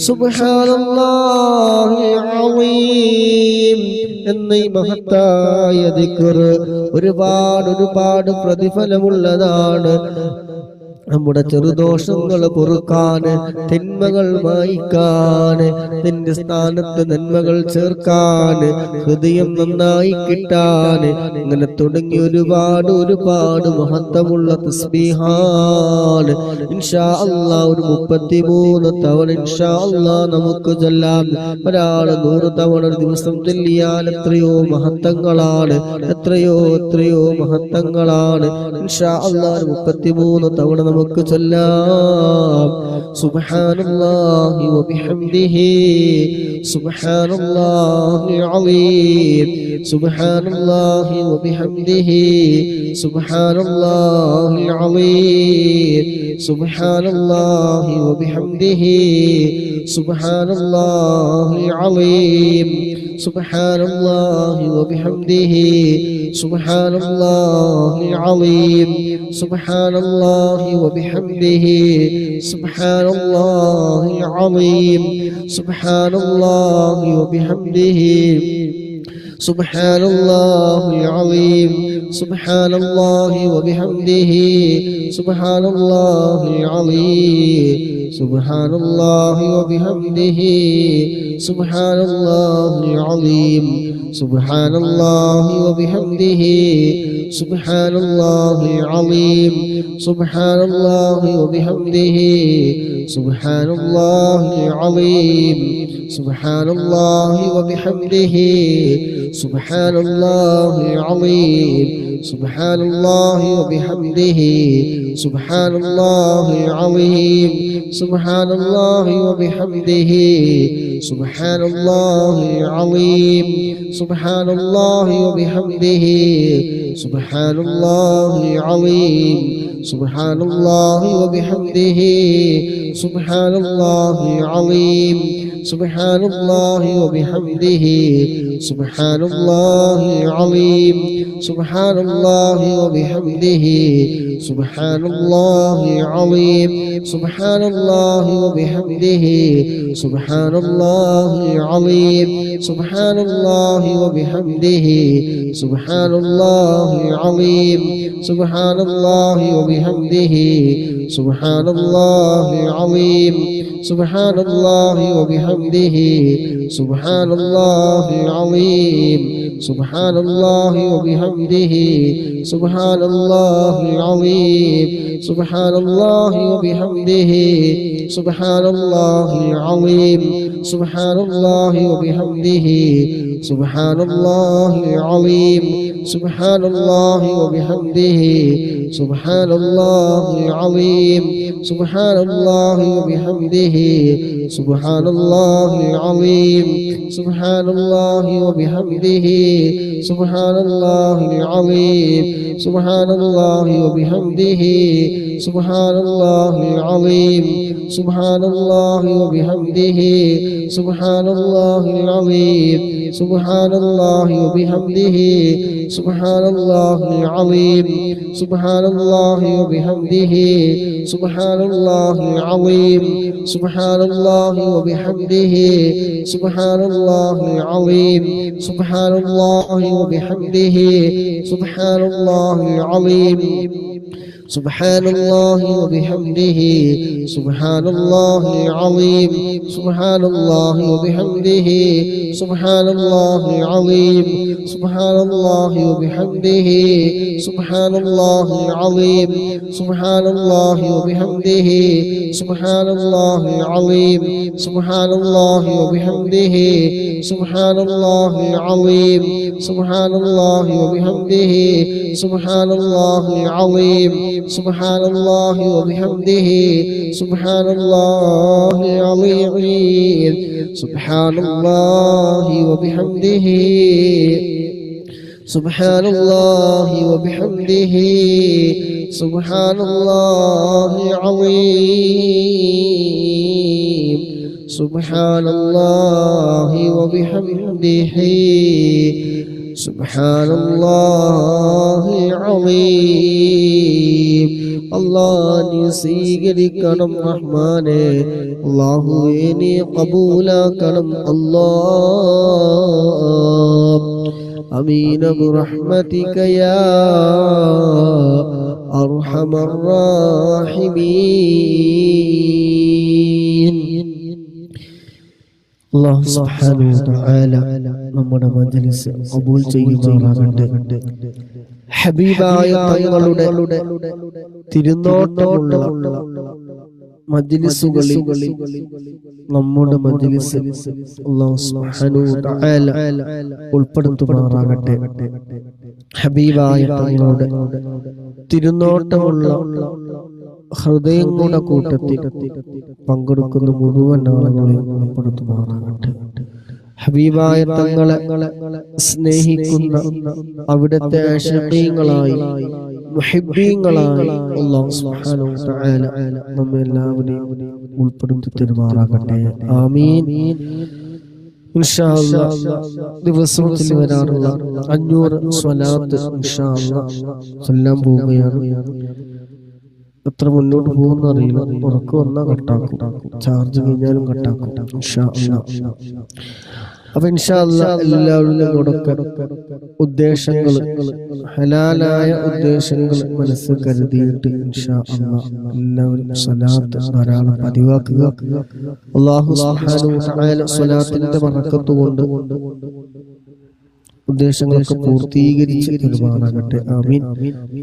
സുബ്ഹാനല്ലാഹിൽ അളീം എന്ന ഈ മഹത്തായ ദിക്ർ ഒരുപാട് പ്രതിഫലമുള്ളതാണ്. നമ്മുടെ ചെറുദോഷങ്ങൾ പൊറുക്കാന്, തിന്മകൾ മായ്ക്കാന്, നിന്റെ സ്ഥാനത്ത് നന്മകൾ ചേർക്കാന്, ഹൃദയം നന്നായി കിട്ടാന്, ഇങ്ങനെ തുടങ്ങി ഒരുപാട് മഹത്വമുള്ള തസ്ബീഹാണ് ഇൻഷാ അല്ലാഹ് ഒരു 33 തവണ ഇൻഷാ അല്ലാഹ് നമുക്ക് ചൊല്ലാം. ഒരാൾ 100 തവണ ഒരു ദിവസം ചൊല്ലിയാൽ എത്രയോ മഹത്വങ്ങളാണ്, എത്രയോ മഹത്വങ്ങളാണ്. ഇൻഷാ അല്ലാഹ് 33 തവണ നമുക്ക് ചൊല്ലാം. സുബ്ഹാനല്ലാഹി വബിഹംദിഹി സുബ്ഹാനല്ലാഹിൽ അലീം സുബ്ഹാനല്ലാഹി വബിഹംദിഹി സുബ്ഹാനല്ലാഹിൽ അലീം സുബ്ഹാനല്ലാഹി വബിഹംദിഹി സുബ്ഹാനല്ലാഹിൽ അലീം സുബ്ഹാനല്ലാഹി വബിഹംദിഹി സുബ്ഹാനല്ലാഹിൽ അലീം സുബ്ഹാനല്ലാഹി വബിഹംദിഹി സുബ്ഹാനല്ലാഹിൽ അലീം സുബ്ഹാനല്ലാഹി വബിഹംദിhi സുബ്ഹാനല്ലാഹിൽ അലീം സുബ്ഹാനല്ലാഹി വബിഹംദിhi സുബ്ഹാനല്ലാഹിൽ അലീം സുബ്ഹാനല്ലാഹി വബിഹംദിhi സുബ്ഹാനല്ലാഹിൽ അലീം സുബ്ഹാനല്ലാഹി വബിഹംദിhi സുബ്ഹാനല്ലാഹിൽ അലീം സുബ്ഹാനല്ലാഹി വബിഹംദിhi സുബ്ഹാനല്ലാഹിൽ അലീം സുബ്ഹാനല്ലാഹി വബിഹംദിhi സുബ്ഹാനല്ലാഹിൽ അലീം സുബ്ഹാനല്ലാഹി വബിഹംദിhi സുബ്ഹാനല്ലാഹിൽ അലീം സുബ്ഹാനല്ലാഹി വബിഹംദിhi സുബ്ഹാനല്ലാഹിൽ അലീം സുബ്ഹാനല്ലാഹി വബിഹംദിhi സുബ്ഹാനല്ലാഹിൽ അലീം സുബ്ഹാനല്ലാഹി വബിഹംദിhi സുബ്ഹാനല്ലാഹിൽ അലീം സുബ്ഹാനല്ലാഹി വബിഹംദിhi സുബ്ഹാനല്ലാഹിൽ അലീം സുബ്ഹാനല്ലാഹി വബിഹംദിhi സുബ്ഹാനല്ലാഹിൽ അലീം സുബ്ഹാനല്ലാഹി വബിഹംദിhi സുബ്ഹാനല്ലാഹിൽ അലീം സുബ്ഹാനല്ലാഹി വബിഹംദിhi സുബ്ഹാനല്ലാഹിൽ അലീം സുബ്ഹാനല്ലാഹി വബിഹംദിhi സുബ്ഹാനല്ലാഹിൽ അലീം സുബ്ഹാനല്ലാഹി വബിഹംദിhi സുബ്ഹാനല്ലാഹിൽ അലീം സുബ്ഹാനല്ലാഹി വബിഹംദിhi സുബ്ഹാനല്ലാഹിൽ അലീം സുബ്ഹാനല്ലാഹി വബിഹംദിhi സുബ്ഹാനല്ലാഹിൽ അലീം സുബ്ഹാനല്ലാഹി വബിഹംദിhi സുബ്ഹാനല്ലാഹിൽ അലീം സുബ്ഹാനല്ലാഹി വബിഹംദിhi സുബ്ഹാനല്ലാഹിൽ അലീം സുബ്ഹാനല്ലാഹി വബിഹംദിhi സുബ്ഹാനല്ലാഹിൽ അലീം സുബ്ഹാനല്ലാഹി വബിഹംദിhi സുബ്ഹാനല്ലാഹിൽ അലീം സുബ്ഹാനല്ലാഹി വബിഹംദിhi സുബ്ഹാനല്ലാഹിൽ അലീം സുബ്ഹാനല്ലാഹി വബിഹംദിhi സുബ്ഹാനല്ലാഹിൽ അലീം സുബ്ഹാനല്ലാഹി വബിഹംദിhi സുബ്ഹാനല്ലാഹിൽ അലീം സുബ്ഹാനല്ലാഹി വബിഹംദിhi സുബ്ഹാനല്ലാഹിൽ അലീം സുബ്ഹാനല്ലാഹി വബിഹംദിhi സുബ്ഹാനല്ലാഹിൽ അലീം സുബ്ഹാനല്ലാഹി വബിഹംദിhi സുബ്ഹാനല്ലാഹിൽ അലീം സുബ്ഹാനല്ലാഹി വബിഹംദിhi സുബ്ഹാനല്ലാഹിൽ അലീം സുബ്ഹാനല്ലാഹി വബിഹംദിhi സുബ്ഹാനല്ലാഹിൽ അലീം സുബ്ഹാനല്ലാഹി വബിഹംദിhi സുബ്ഹാനല്ലാഹിൽ അലീം സുബ്ഹാനല്ലാഹി വബിഹംദിhi സുബ്ഹാനല്ലാഹിൽ അലീം സുബ്ഹാനല്ലാഹി വബിഹംദിhi സുബ്ഹാനല്ലാഹിൽ അലീം സുബ്ഹാനല്ലാഹി വബിഹംദിhi സുബ്ഹാനല്ലാഹിൽ അലീം സുബ്ഹാനല്ലാഹി വബിഹംദിhi സുബ്ഹാനല്ലാഹിൽ അലീം സുബ്ഹാനല്ലാഹി വബിഹംദിhi സുബ്ഹാനല്ലാഹി വബിഹംദിhi സുബ്ഹാനല്ലാഹിൽ അലീം സുബ്ഹാനല്ലാഹി വബിഹംദിhi സുബ്ഹാനല്ലാഹിൽ അലീം. അല്ലാഹ് നീ സ്വീകരിക്കണം റഹ്മാനെ, അല്ലാഹുവേ നീ ഖബൂലാക്കണം അല്ലാഹ്. ആമീൻ ബിറഹ്മതിക യാ അർഹമർ റാഹിമീൻ. അല്ലാഹു സുബ്ഹാനഹു വ തആല നമ്മുടെ മജ്‌ലിസ് ഖബൂൽ ചെയ്യുമാറാകട്ടെ. ഹബീബായ തങ്ങളുടെ തിരുനോട്ടമുള്ള മജ്‌ലിസുകളിൽ നമ്മുടെ മജ്‌ലിസ് അല്ലാഹു സുബ്ഹാനഹു വ തആല ഉൾപ്പെടുത്തുമാറാകട്ടെ. ഹബീബായ തങ്ങളുടെ തിരുനോട്ടമുള്ള ഹൃദയങ്ങളുടെ കൂട്ടത്തിൽ പങ്കെടുക്കുന്ന മുഴുവൻ ആളുകളെയും ഉൾപ്പെടുത്തുമാറാകട്ടെ. ഹബീബായ തങ്ങളെ സ്നേഹിക്കുന്ന അവിടുത്തെ ആശിഖീങ്ങളായി മുഹിബ്ബീങ്ങളായി അല്ലാഹു സുബ്ഹാനഹു വ തആല നമ്മെ എല്ലാവരെയും ഉൾപ്പെടുത്തി തരുമാറാകട്ടെ. ആമീൻ. ഇൻഷാ അല്ലാഹ് ദിവസത്തിൽ വരാറുള്ള 500 സ്വലാത്ത് ഇൻഷാ അല്ലാഹ് ചൊല്ലാൻ പോവുകയാണ്. എത്ര മുന്നോട്ട് പോകുന്ന അറിയില്ല. ഉറക്കം വന്നാൽ കട്ടാക്കും, ചാർജ് കഴിഞ്ഞാലും കട്ടാക്കും ഇൻഷാ അല്ലാഹ്. അപ്പൊ ഇൻഷാ അല്ലാഹ് എല്ലാവരുടെയും കൂടെ ഉദ്ദേശങ്ങൾ, ഹലാലായ ഉദ്ദേശങ്ങൾ മനസ്സിൽ കരുതിയിട്ട് ഇൻഷാ അല്ലാഹ് എല്ലാവരും സ്വലാത്ത് ധാരാളം പതിവാക്കുക. അല്ലാഹു സുബ്ഹാനഹു വ തആല സ്വലാത്തിന്റെ ബറക്കത്ത് കൊണ്ട് ഉദ്ദേശങ്ങളൊക്കെ പൂർത്തീകരിച്ച് തരുമാറാകട്ടെ. ആമീൻ.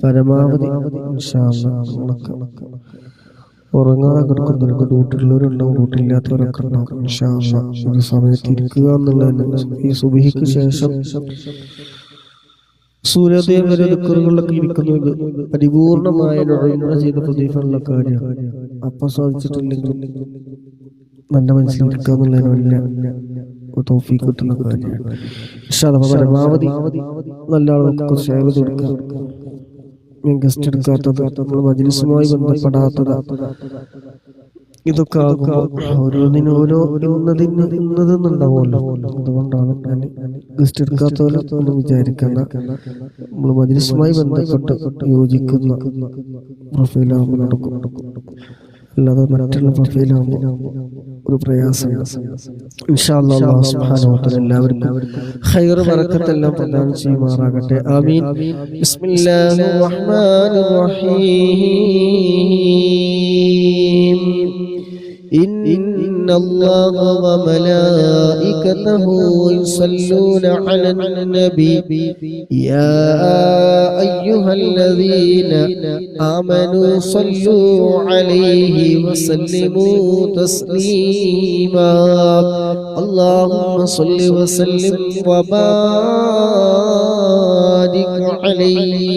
പരമാവധി ഇൻഷാ അല്ലാഹ് ഉറങ്ങാതെ കിടക്കുന്നവർക്ക്, ഡ്യൂട്ടിയുള്ളവരുണ്ടാവും, ഡ്യൂട്ടിയില്ലാത്തവരൊക്കെ ഉണ്ടാവും. ഇൻഷാ അല്ലാഹ് ഒരു സമയത്ത് ഇരിക്കുക എന്നുള്ളതന്നെ ഈ സുബ്ഹിക്ക് ശേഷം സൂര്യോദയം വരെ ദിക്റുകളിലൊക്കെ ഇരിക്കുന്നത് പരിപൂർണമായ ഉംറ ചെയ്ത പ്രതിഫലമുള്ള കാര്യമാണ്. അപ്പം സാധിച്ചിട്ടില്ലെങ്കിൽ നല്ല മനസ്സിലിരിക്കുക എന്നുള്ളതിന് വലിയ തൗഫീഖ് കിട്ടുന്ന കാര്യമാണ്. ഇൻഷാ അല്ലാഹ് പരമാവധി നല്ല ആളുകൾക്ക് ഷെയർ കൊടുക്കുക. ഗസ്റ്റ് എടുക്കാത്തത്, നമ്മൾ മജ്‌ലിസുമായി ബന്ധപ്പെടാത്തത്, ഇതൊക്കെ ആകുമ്പോൾ ഓരോന്നിനും ഓരോ ഇന്നതെന്നുണ്ടാവുമല്ലോ. അതുകൊണ്ടാണ് ഞാൻ ഗസ്റ്റ് എടുക്കാത്തവരൊന്നും വിചാരിക്കേണ്ട. നമ്മൾ മജ്‌ലിസുമായി ബന്ധപ്പെട്ട് യോജിക്കുന്ന പ്രൊഫൈലാകുമ്പോൾ നടക്കും. അല്ലാതെ മറ്റുള്ള പ്രൊഫൈലാകുമ്പോൾ ഒരു പ്രയാസമാണ്. ഇൻഷാ അല്ലാഹ് അല്ലാഹു സുബ്ഹാനഹു വ തആല എല്ലാവർക്കും ഖൈർ ബറക്കത്ത് എല്ലാം പ്രദാനം ചെയ്യുമാറാകട്ടെ. ആമീൻ. ബിസ്മില്ലാഹിർ റഹ്മാനിർ റഹീം. ഇന്നല്ലാഹ വ മലായികതഹു യുസല്ലൂന അലൻ നബി യാ അയ്യുഹല്ലദീന ആമനൂ സല്ലൂ അലൈഹി വസല്ലിമൂ തസ്ലീമാ. അല്ലാഹുമ്മ സല്ലി വസല്ലിം വബാരിക് അലൈഹി.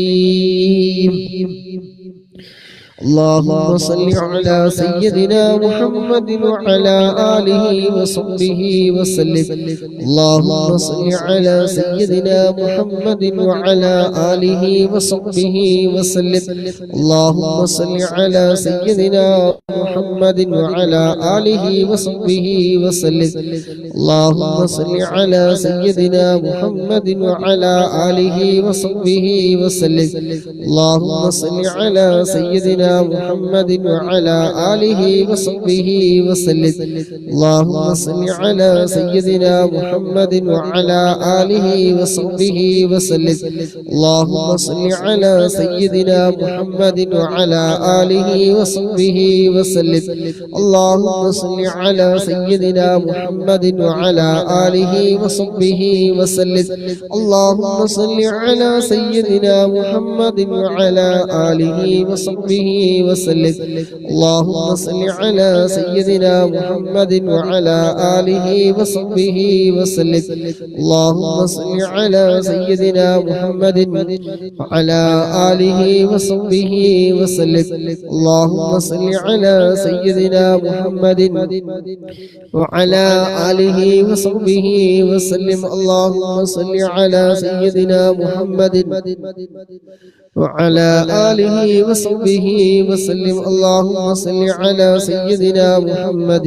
اللهم صل على سيدنا محمد وعلى آله وصحبه وسلم. اللهم صل على سيدنا محمد وعلى آله وصحبه وسلم. اللهم صل على سيدنا محمد وعلى آله وصحبه وسلم. اللهم صل على سيدنا محمد وعلى آله وصحبه وسلم. اللهم صل على سيدنا محمد وعلى آله وصحبه وسلم. اللهم صل على سيدنا محمد وعلى آله وصحبه وسلم. اللهم صل على سيدنا محمد وعلى آله وصحبه وسلم. اللهم صل على سيدنا محمد وعلى آله وصحبه وسلم. اللهم صل على سيدنا محمد وعلى آله وصحبه وسلم. اللهم صل على سيدنا محمد وعلى آله وصحبه وسلم. اللهم صل على سيدنا محمد وعلى آله وصحبه وسلم. اللهم صل على سيدنا محمد وعلى آله وصحبه وسلم. اللهم صل على سيدنا محمد وعلى آله وصحبه وسلم. اللهم صل على سيدنا محمد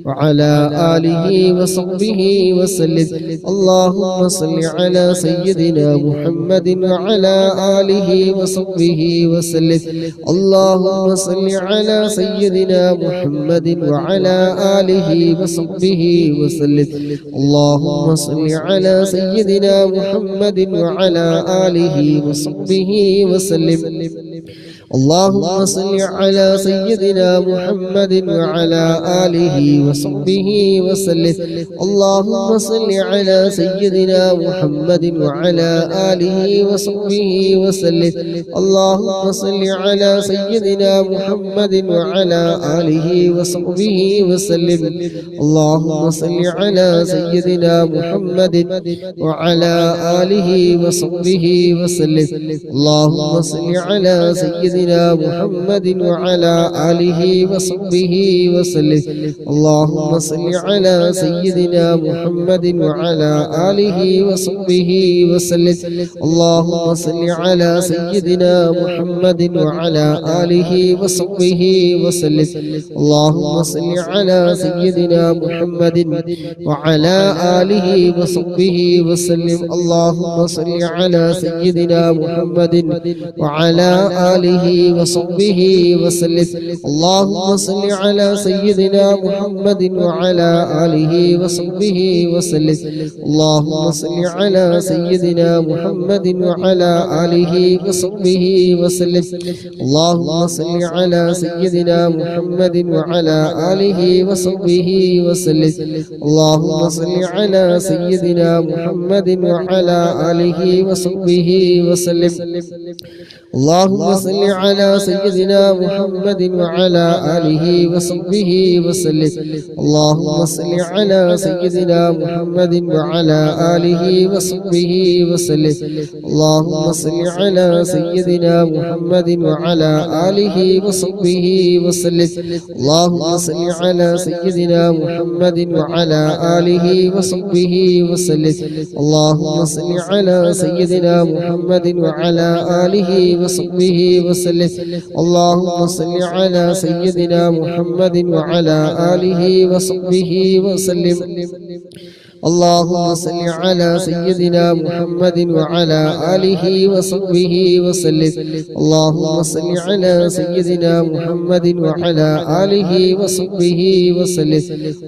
وعلى آله وصحبه وسلم. اللهم صل على سيدنا محمد وعلى آله وصحبه وسلم. اللهم صل على سيدنا محمد وعلى آله وصحبه وسلم. اللهم صل على سيدنا محمد وعلى آله وصحبه وسلم. اللهم صل على سيدنا محمد وعلى آله وصحبه وسلم. اللهم صل على سيدنا محمد وعلى آله وصحبه وسلم. اللهم صل على سيدنا محمد وعلى آله وصحبه وسلم. اللهم صل على سيدنا محمد وعلى آله وصحبه وسلم. اللهم صل على سيدنا محمد وعلى آله وصحبه وسلم. اللهم صل على سيدنا محمد وعلى آله وصحبه وسلم. اللهم صل على سيدنا محمد وعلى آله وصحبه وسلم. اللهم صل على سيدنا محمد وعلى آله وصحبه وسلم. اللهم صل على سيدنا محمد وعلى آله وصحبه وسلم. اللهم صل على سيدنا محمد وعلى آله وصحبه وسلم. اللهم صل على سيدنا محمد وعلى آله وصحبه وسلم. اللهم صل على سيدنا محمد وعلى آله وصحبه وسلم. اللهم صل على سيدنا محمد وعلى آله وصحبه وسلم. اللهم صل على سيدنا محمد وعلى آله وصحبه وسلم. اللهم صل على سيدنا محمد وعلى آله وصحبه وسلم. اللهم صل على سيدنا محمد وعلى آله وصحبه وسلم. اللهم صل على سيدنا محمد وعلى آله وصحبه وسلم. اللهم صل على سيدنا محمد وعلى آله وصحبه وسلم. اللهم صل على سيدنا محمد وعلى آله وصحبه وسلم. اللهم صل على سيدنا محمد وعلى آله وصحبه وسلم. اللهم صل على سيدنا محمد وعلى آله وصحبه وسلم. اللهم صل على سيدنا محمد وعلى آله وصحبه وسلم.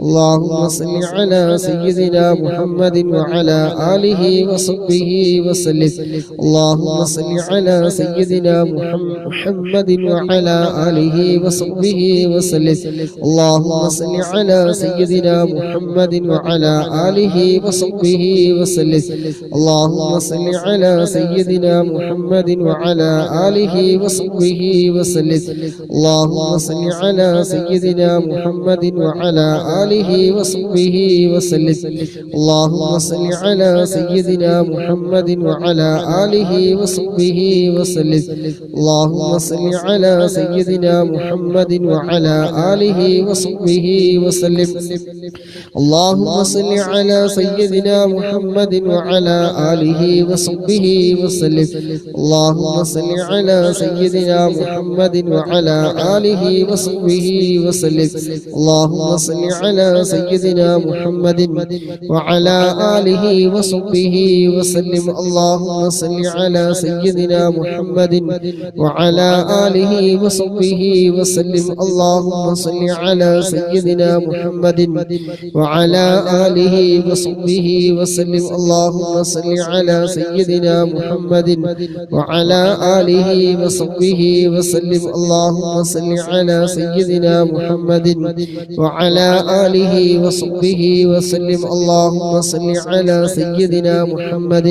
اللهم صل على سيدنا محمد وعلى آله وصحبه وسلم. اللهم صل على سيدنا محمد وعلى آله وصحبه وسلم. اللهم صل على سيدنا محمد وعلى آله وصحبه وسلم. اللهم صل على سيدنا محمد وعلى آله وصحبه وسلم. اللهم صل على سيدنا محمد وعلى آله وصحبه وسلم. اللهم صل على سيدنا محمد وعلى آله وصحبه وسلم. اللهم صل على سيدنا محمد وعلى آله وصحبه وسلم. اللهم صل على سيدنا محمد وعلى آله وصحبه وسلم. اللهم صل على سيدنا محمد وعلى آله وصحبه وسلم. اللهم صل على سيدنا محمد وعلى آله وصحبه وسلم. اللهم صل على سيدنا محمد وعلى آله وصحبه وسلم. اللهم صل على سيدنا محمد وعلى آله وصحبه وسلم. اللهم صل على سيدنا محمد وعلى آله وصحبه وسلم. اللهم صل على سيدنا محمد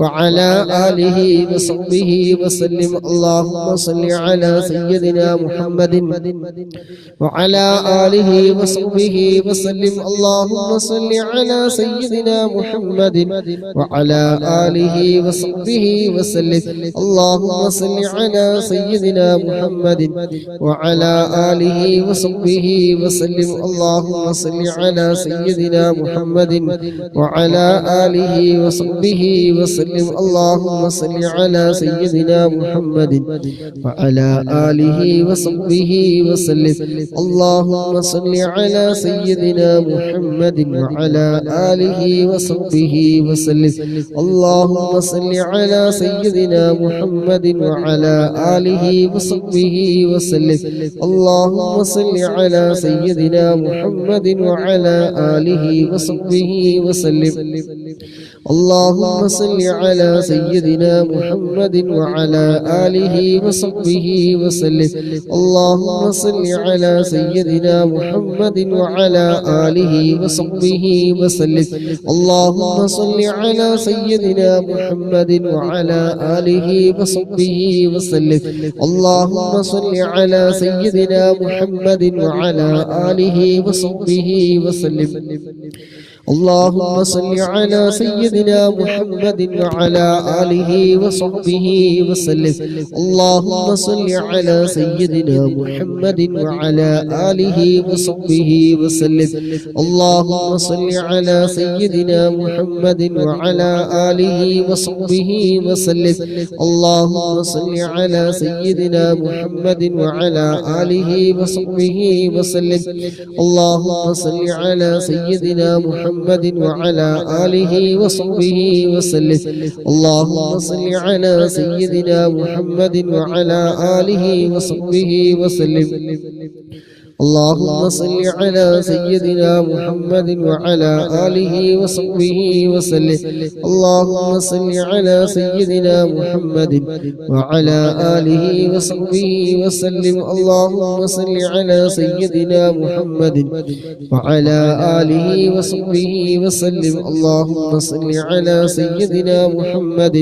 وعلى آله وصحبه وسلم. اللهم صل على سيدنا محمد وعلى آله وصحبه وسلم. اللهم صل على سيدنا محمد وعلى آله وصحبه وسلم. اللهم صل على سيدنا محمد وعلى آله وصحبه وسلم. اللهم صل على سيدنا محمد وعلى آله وصحبه وسلم. اللهم صل على سيدنا محمد وعلى آله وصحبه وسلم. اللهم صل على سيدنا محمد وعلى آله وصحبه وسلم. اللهم صل على سيدنا محمد وعلى آله وصحبه وسلم. اللهم صل على سيدنا محمد وعلى آله وصحبه وسلم. اللهم صل على سيدنا محمد وعلى آله وصحبه وسلم. اللهم صل على سيدنا محمد وعلى آله وصحبه وسلم. اللهم صل على سيدنا محمد وعلى آله وصحبه وسلم. اللهم صل على سيدنا محمد وعلى آله وصحبه وسلم. اللهم صل على سيدنا محمد وعلى آله وصحبه وسلم. اللهم صل على سيدنا محمد وعلى آله وصحبه وسلم. اللهم صل على سيدنا محمد وعلى آله وصحبه وسلم. اللهم صل على سيدنا محمد وعلى آله وصحبه وسلم. اللهم صل على سيدنا محمد وعلى آله وصحبه وسلم. اللهم صل على سيدنا محمد وعلى آله وصحبه وسلم. اللهم صل على سيدنا محمد وعلى آله وصحبه وسلم. اللهم صل على سيدنا محمد وعلى آله وصحبه وسلم. اللهم صل على سيدنا محمد وعلى آله وصحبه وسلم. اللهم صل على سيدنا محمد وعلى آله وصحبه وسلم. اللهم صل على سيدنا محمد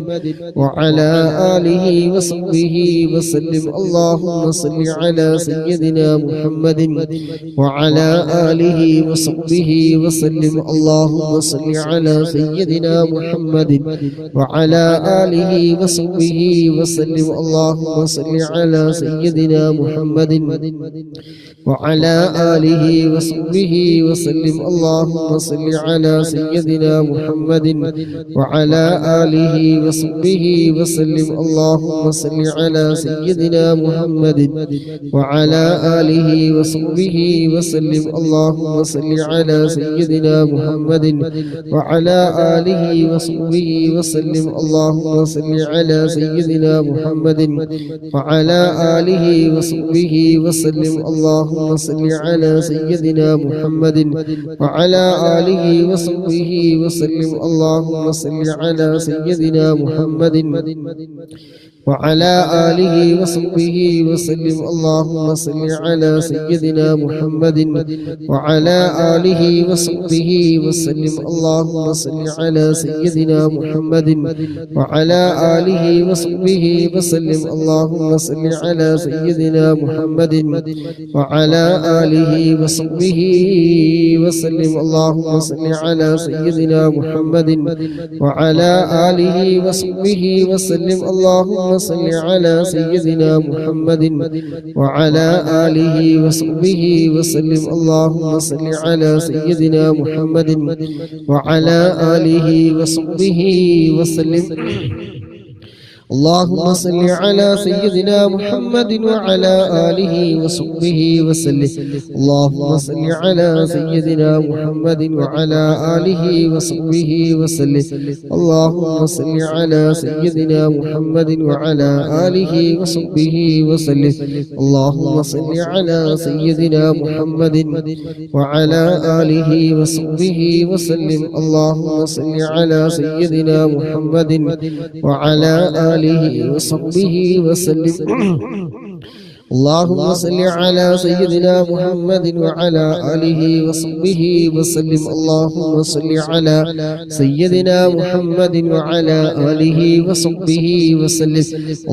وعلى آله وصحبه وسلم. اللهم صل على سيدنا محمد وعلى آله وصحبه وسلم. اللهم صل على سيدنا محمد وعلى آله وصحبه وسلم. اللهم صل على سيدنا محمد وعلى آله وصحبه وسلم. اللهم صل على سيدنا محمد وعلى آله وصحبه وسلم. اللهم صل على سيدنا محمد وعلى آله وصحبه وسلم. اللهم صل على سيدنا محمد وعلى آله وصحبه وسلم. اللهم صل على سيدنا محمد وعلى آله وصحبه وسلم. اللهم صل على سيدنا محمد وعلى آله وصحبه وسلم. اللهم صل على سيدنا محمد وعلى آله وصحبه وسلم. اللهم صل على سيدنا محمد وعلى آله وصحبه وسلم. اللهم صل على سيدنا محمد وعلى آله وصحبه وسلم. اللهم صل على سيدنا محمد وعلى آله وصحبه وسلم. اللهم صل على سيدنا محمد وعلى آله وصحبه وسلم. اللهم صل على سيدنا محمد وعلى آله وصحبه وسلم. اللهم صل على سيدنا محمد وعلى آله وصحبه وسلم. اللهم صل على سيدنا محمد وعلى آله وصحبه وسلم. اللهم صل على سيدنا محمد وعلى آله وصحبه وسلم. اللهم صل على سيدنا محمد وعلى آله وصحبه وسلم. اللهم صل على سيدنا محمد وعلى آله وصحبه وسلم. اللهم صل على سيدنا محمد وعلى آله وصحبه وسلم. اللهم صل على سيدنا محمد وعلى آله وصحبه وسلم.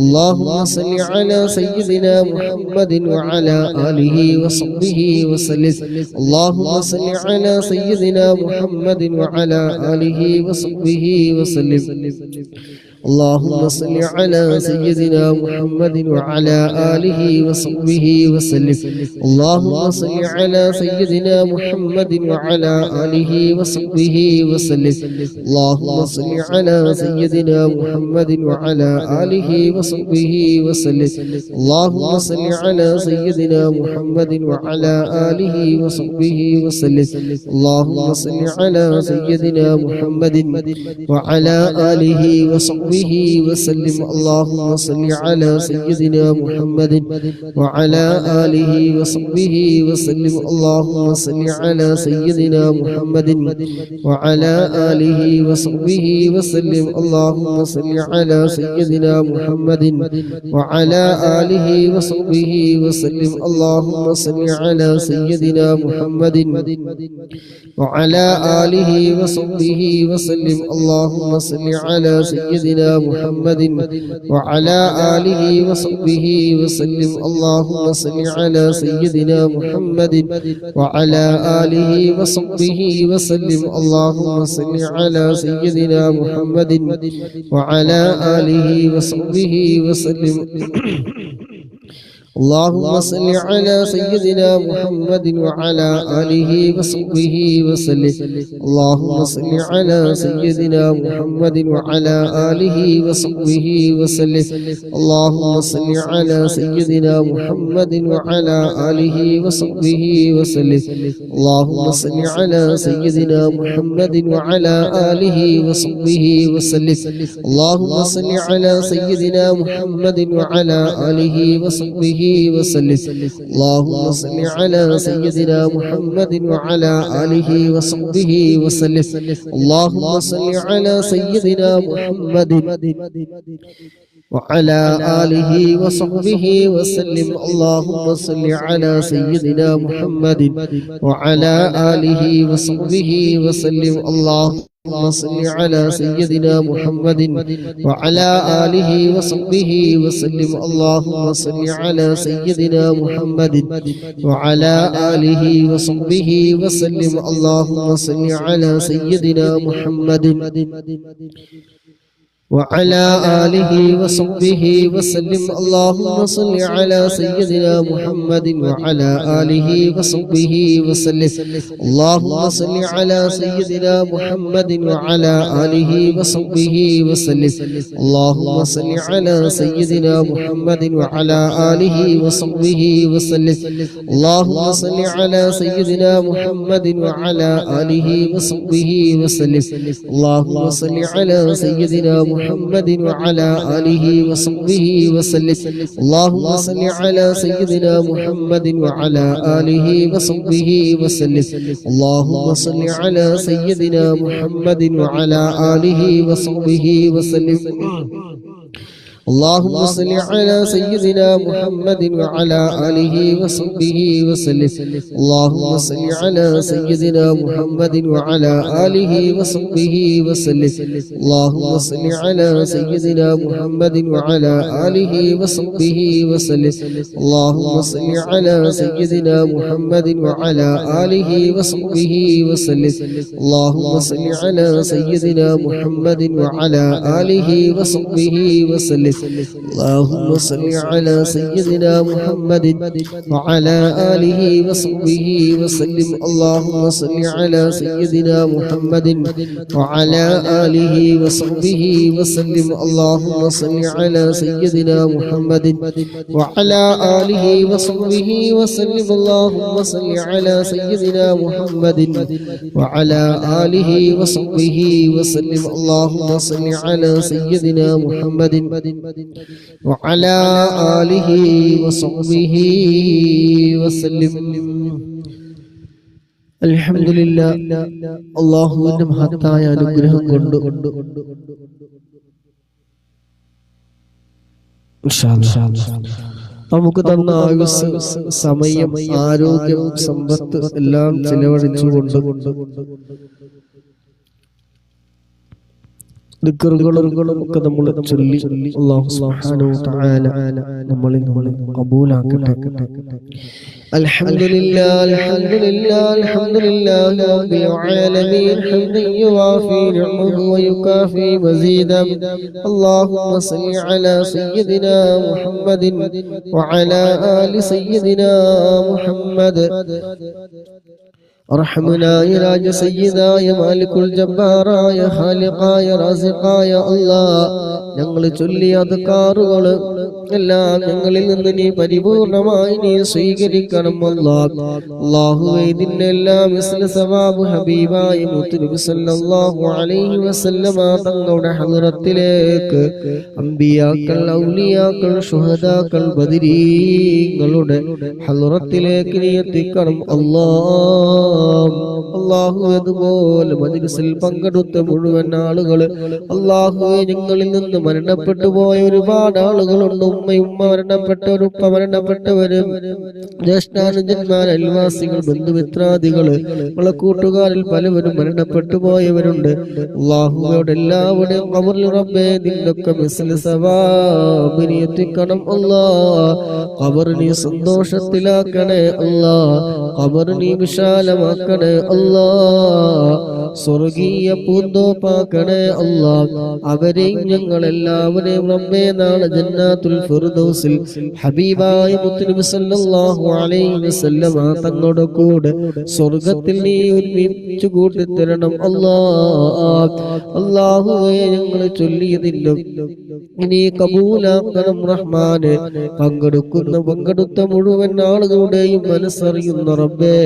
اللهم صل على سيدنا محمد وعلى آله وصحبه وسلم. اللهم صل على سيدنا محمد وعلى آله وصحبه وسلم. اللهم صل على سيدنا محمد وعلى آله وصحبه وسلم اللهم صل على سيدنا محمد وعلى آله وصحبه وسلم اللهم صل على سيدنا محمد وعلى آله وصحبه وسلم اللهم صل على سيدنا محمد وعلى آله وصحبه وسلم اللهم صل على سيدنا محمد وعلى آله وصحبه وسلم اللهم صل على سيدنا محمد وعلى آله وصحبه وسلم اللهم صل على سيدنا محمد وعلى آله وصحبه وسلم اللهم صل على سيدنا محمد وعلى آله وصحبه وسلم اللهم صل على سيدنا محمد وعلى آله وصحبه وسلم اللهم صل على سيدنا محمد وعلى آله وصحبه وسلم اللهم صل على سيدنا محمد وعلى آله وصحبه وسلم اللهم صل على سيدنا محمد وعلى آله وصحبه وسلم اللهم صل على سيدنا محمد وعلى آله وصحبه وسلم اللهم صل على سيدنا محمد وعلى آله وصحبه وسلم اللهم صل على سيدنا محمد وعلى آله وصحبه وسلم اللهم صل على سيدنا محمد وعلى آله وصحبه وسلم اللهم صل على سيدنا محمد وعلى آله وصحبه وسلم اللهم صل على سيدنا محمد وعلى آله وصحبه وسلم اللهم صل على سيدنا محمد وعلى آله وصحبه وسلم اللهم صل على سيدنا محمد وعلى آله وصحبه وسلم اللهم صل على سيدنا محمد وعلى آله وصحبه وسلم اللهم صل على سيدنا محمد وعلى آله وصحبه وسلم اللهم صل على سيدنا محمد وعلى آله وصحبه وسلم اللهم صل على سيدنا محمد وعلى آله وصحبه وسلم اللهم صل على سيدنا محمد وعلى آله وصحبه وسلم اللهم صل على سيدنا محمد وعلى آله وصحبه وسلم اللهم صل على سيدنا محمد وعلى آله وصحبه وسلم اللهم صل على سيدنا محمد وعلى آله وصحبه وسلم اللهم صل على سيدنا محمد وعلى آله وصحبه وسلم اللهم صل على سيدنا محمد وعلى آله وصحبه وسلم اللهم صل على سيدنا محمد وعلى آله وصحبه وسلم اللهم صل على سيدنا محمد وعلى آله وصحبه وسلم اللهم صل على سيدنا محمد وعلى آله وصحبه وسلم اللهم صل على سيدنا محمد وعلى آله وصحبه وسلم اللهم صل على سيدنا محمد وعلى آله وصحبه وسلم اللهم صل على سيدنا محمد وعلى آله وصحبه وسلم اللهم صل على سيدنا محمد وعلى آله وصحبه وسلم اللهم صل على سيدنا محمد وعلى آله وصحبه وسلم اللهم صل على سيدنا محمد وعلى آله وصحبه وسلم اللهم صل على سيدنا محمد وعلى آله وصحبه وسلم അൽഹംദുലില്ലാ അല്ലാഹുവിന്റെ മഹത്തായ അനുഗ്രഹം കൊണ്ട് നമുക്ക് തന്ന ആയുസ്, സമയം, ആരോഗ്യം, സമ്പത്ത് എല്ലാം ചെലവഴിച്ചുകൊണ്ട് ദിക്റുകളും ഒക്കെ നമ്മൾ ചൊല്ലി അല്ലാഹു സുബ്ഹാനഹു വ തആല നമ്മളിൽ കബൂലാക്കട്ടെ. الحمد لله الحمد لله الحمد لله رب العالمين حمدا يوافي نعمه ويكافي مزيدا اللهم صل على سيدنا محمد وعلى آل سيدنا محمد റഹ്മനായ രാജ സയ്യിദായ മാലിക്കുൽ ജബ്ബാറായ ഖാലിഖായ റാസിഖായ അല്ലാഹ് ഞങ്ങൾ ചൊല്ലിയ അദ്കാറുകൾ എല്ലാം ഞങ്ങളിൽ നിന്ന് നീ പരിപൂർണമായി നീ സ്വീകരിക്കണം അല്ലാഹുവേ ഇതിന്റെ എല്ലാം മിസ്ല സവാബ് ഹബീബായ മുത്തുനബി സല്ലല്ലാഹു അലൈഹി വസല്ലമ തങ്ങളുടെ ഹദ്റത്തിലേക്ക് അംബിയാക്കൾ ഔലിയാക്കൾ ശുഹദാക്കൾ ബദരീങ്ങളുടെ ഹദ്റത്തിലേക്ക് നീ എത്തിക്കണം അല്ലാഹു അതുപോലെ മജ്‌ലിസിൽ പങ്കെടുത്ത മുഴുവൻ ആളുകൾ അല്ലാഹുവേ ഞങ്ങളിൽ നിന്ന് മരണപ്പെട്ടു പോയ ഒരുപാട് ആളുകളുണ്ട് ഉമ്മ മരണപ്പെട്ടവർ ഉപ്പ മരണപ്പെട്ടവരും ജ്യേഷ്ഠാനുജന്മാർ അയൽവാസികൾ ബന്ധുമിത്രാദികള് നമ്മളെ കൂട്ടുകാരിൽ പലവരും മരണപ്പെട്ടു പോയവരുണ്ട് അല്ലാഹുവോട് എല്ലാവരുടെയും ഖബറിൽ റബ്ബേ നിന്നൊക്കെ മിസ്ല സവാബ് നീ എത്തിക്കണം അല്ലാഹ് ഖബർ നീ സന്തോഷത്തിലാക്കണേ അല്ലാഹ് ഖബർ നീ വിശാലമാക്കണേ അല്ലാഹ് സ്വർഗീയ പൂന്തോപ്പാക്കണേ അല്ലാഹ് അവരെയും ഞങ്ങളെല്ലാവരെയും റബ്ബേ നാളെ ജന്നാത്തുൽ ഫിർദൗസിൽ ഹബീബായ മുത്തുനബി സല്ലല്ലാഹു അലൈഹി വസല്ലമ തങ്ങളുടെ കൂടെ സ്വർഗ്ഗത്തിൽ നീ ഒരുമിച്ച് കൂട്ടിത്തരണം അല്ലാഹുവേ ഞങ്ങൾ ചൊല്ലിയതിലും ഇനി കബൂലാക്കണം റഹ്മാനെ പങ്കെടുത്ത മുഴുവൻ ആളുകളുടെയും മനസ്സറിയുന്ന റബ്ബേ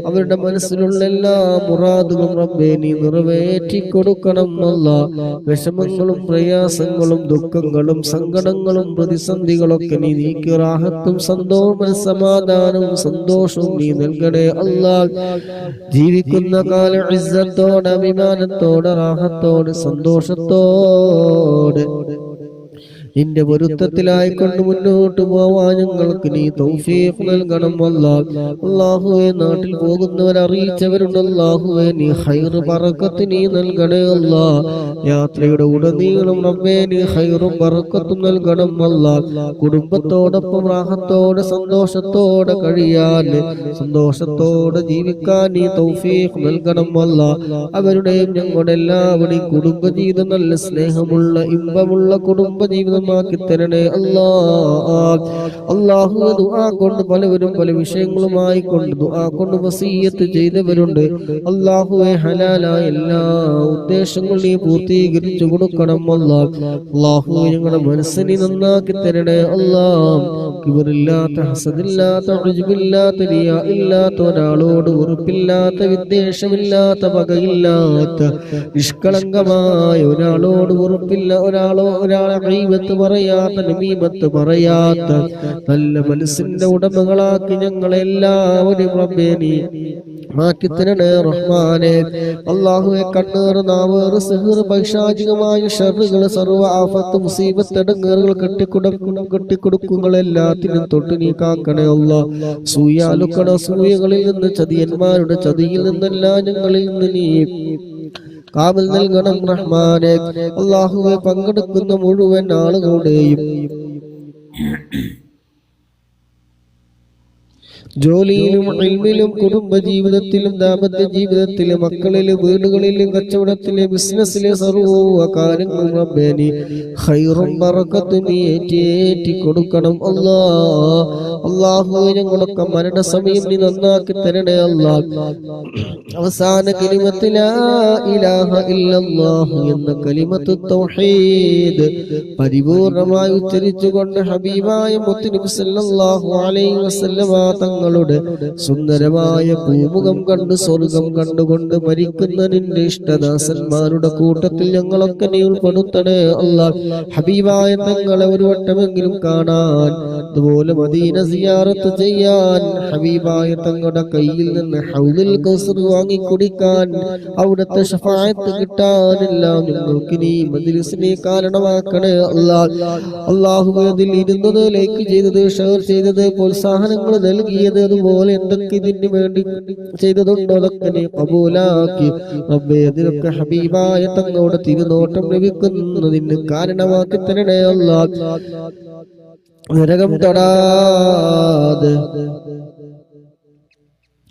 അവരുടെ മനസ്സിലുള്ള എല്ലാ മുറാദുകളും റബ്ബേ നീ നിറവേറ്റി കൊടുക്കണം അല്ലാഹ് വിഷമങ്ങളും പ്രയാസങ്ങളും ദുഃഖങ്ങളും സങ്കടങ്ങളും പ്രതിസന്ധികളൊക്കെ നീ നീക്കി റാഹത്തും സമാധാനവും സന്തോഷവും നീ നൽകണേ അല്ലാഹ് ജീവിക്കുന്ന കാലം ഇസ്സത്തോടെ അഭിമാനത്തോടെ റാഹത്തോടെ സന്തോഷത്തോടെ നിന്റെ പൊരുത്തത്തിലായിക്കൊണ്ട് മുന്നോട്ട് പോവാൻ ഞങ്ങൾക്ക് നീ തൗഫീഖ് നൽകണം അല്ലാഹുവേ നാട്ടിൽ പോകുന്നവർ അറിയിച്ചവരുണ്ട് അല്ലാഹുവേ നീ ഖൈർ ബറക്കത്ത് നീ നൽകണേ അല്ലാഹ് യാത്രയുടെ ഉടനീളം റബ്ബേ നീ ഖൈറും ബറക്കത്തും നൽകണം അല്ലാഹ് കുടുംബത്തോടൊപ്പം റാഹത്തോടെ സന്തോഷത്തോടെ കഴിയാൻ സന്തോഷത്തോടെ ജീവിക്കാൻ നീ തൗഫീഖ് നൽകണം അല്ലാഹ് അവരുടെയും ഞങ്ങളുടെ എല്ലാവരുടെയും കുടുംബജീവിതം നല്ല സ്നേഹമുള്ള ഇമ്പമുള്ള കുടുംബജീവിതം മാക്കി തരണേ അല്ലാഹു ദുആ കൊണ്ട് പലവരും പല വിഷയങ്ങളുമായി കൊണ്ട് ദുആ കൊണ്ട് വസിയത്ത് ചെയ്തവരുണ്ട് അല്ലാഹുവേ ഹലാലായ എല്ലാ ഉദ്ദേശങ്ങളും നീ പൂർത്തീകരിച്ചു കൊടുക്കണം അല്ലാഹുവേ ഞങ്ങളുടെ മനസ്സിനെ നന്നാക്കി തരണേ അല്ലാഹ് കിബറില്ലാത്ത ഹസദില്ലാത്ത ഉജ്ബില്ലാത്ത റിയാ ഇല്ലാത്ത ഒരാളോട് ഉറപ്പില്ലാത്ത വിദ്വേഷമില്ലാത്ത പകയില്ലാത്ത നിഷ്കളങ്കമായ ഒരാളോട് ഉറപ്പില്ല ഒരാളെ ഗീബത്ത് പറയാത്ത നമീമത്ത് പറയാത്ത നല്ല മനസ്സിന്റെ ഉടമകളാക്കി ഞങ്ങളെല്ലാവരും റബ്ബേ നീ മാറ്റി തരണേ റഹ്മാനെ അല്ലാഹുവേ കണ്ണേർ നാവേർ സിഹ്ർ പൈശാചികമായ ശർറുകൾ സർവ്വ ആഫത്ത് മുസീബത്ത് ഇടങ്ങേറുകൾ കെട്ടിക്കൊടുക്കുകൾ എല്ലാത്തിനും തൊട്ട് നീ കാക്കണേ അല്ലാഹ് സൂയാലുക്കട സൂയകളിൽ നിന്ന് ചതിയന്മാരുടെ ചതിയിൽ നിന്നെല്ലാം ഞങ്ങളിൽ നിന്ന് നീ കാവൽ നൽകണം റഹ്മാനെ അല്ലാഹുവേ പങ്കെടുക്കുന്ന മുഴുവൻ ആളുകളുടെയും ജോലിയിലും ഇൽമിലും കുടുംബജീവിതത്തിലും ദാമ്പത്യ ജീവിതത്തിലും മക്കളിലും വീടുകളിലും കച്ചവടത്തിലും ബിസിനസ്സിലെ സർവ്വ കാര്യങ്ങളും റബ്ബേ നീ ഖൈറും ബറക്കത്തും നീ ഏറ്റി കൊടുക്കണം അല്ലാഹുവേ ഞങ്ങളൊക്കെ മരണസമയം നീ നന്നാക്കി തരണേ അല്ലാഹ് അവസാന കലിമത്ത് ലാ ഇലാഹ ഇല്ലല്ലാഹ് എന്ന കലിമത്ത് തൗഹീദ് പരിപൂർണമായി ഉച്ചരിച്ചുകൊണ്ട് ഹബീബായ മുത്തുനബി സല്ലല്ലാഹു അലൈഹി വസല്ലമ തങ്ങളുടെ സുന്ദരമായ പൂമുഖം കണ്ട് സ്വർഗം കണ്ടുകൊണ്ട് മരിക്കുന്ന നിന്റെ ഇഷ്ടദാസന്മാരുടെ കൂട്ടത്തിൽ ഞങ്ങളൊക്കെ നീ ഉൾപ്പെടുത്തണേ അല്ലാഹ് ഹബീബായ തങ്ങളെ ഒരു വട്ടമെങ്കിലും കാണാൻ അതുപോലെ മദീന സിയാറത്ത് ചെയ്യാൻ ഹബീബായ തങ്ങളുടെ കയ്യിൽ നിന്ന് ഹൗദുൽ കൗസർ വാങ്ങി കുടിക്കാൻ അവിടുത്തെ ശഫാഅത്ത് കിട്ടാനെല്ലാം ഞങ്ങൾക്ക് നീ മജ്‌ലിസിനെ കാരണമാക്കണേ അല്ലാഹുവേ അതിൽ ഇരുന്നത് ലൈക്ക് ചെയ്തത് ഷെയർ ചെയ്തത് പ്രോത്സാഹനങ്ങൾ നൽകിയത് അതുപോലെ എന്തൊക്കെ ഇതിന് വേണ്ടി ചെയ്തതുണ്ടോ അതൊക്കെ നീ കബൂലാക്കി റബ്ബേ അതിലൊക്കെ ഹബീബായ തങ്ങളുടെ തിരുനോട്ടം ലഭിക്കുന്നതിന് കാരണമാക്കി തരണേ അല്ലാഹ് നരകം തൊടാതെ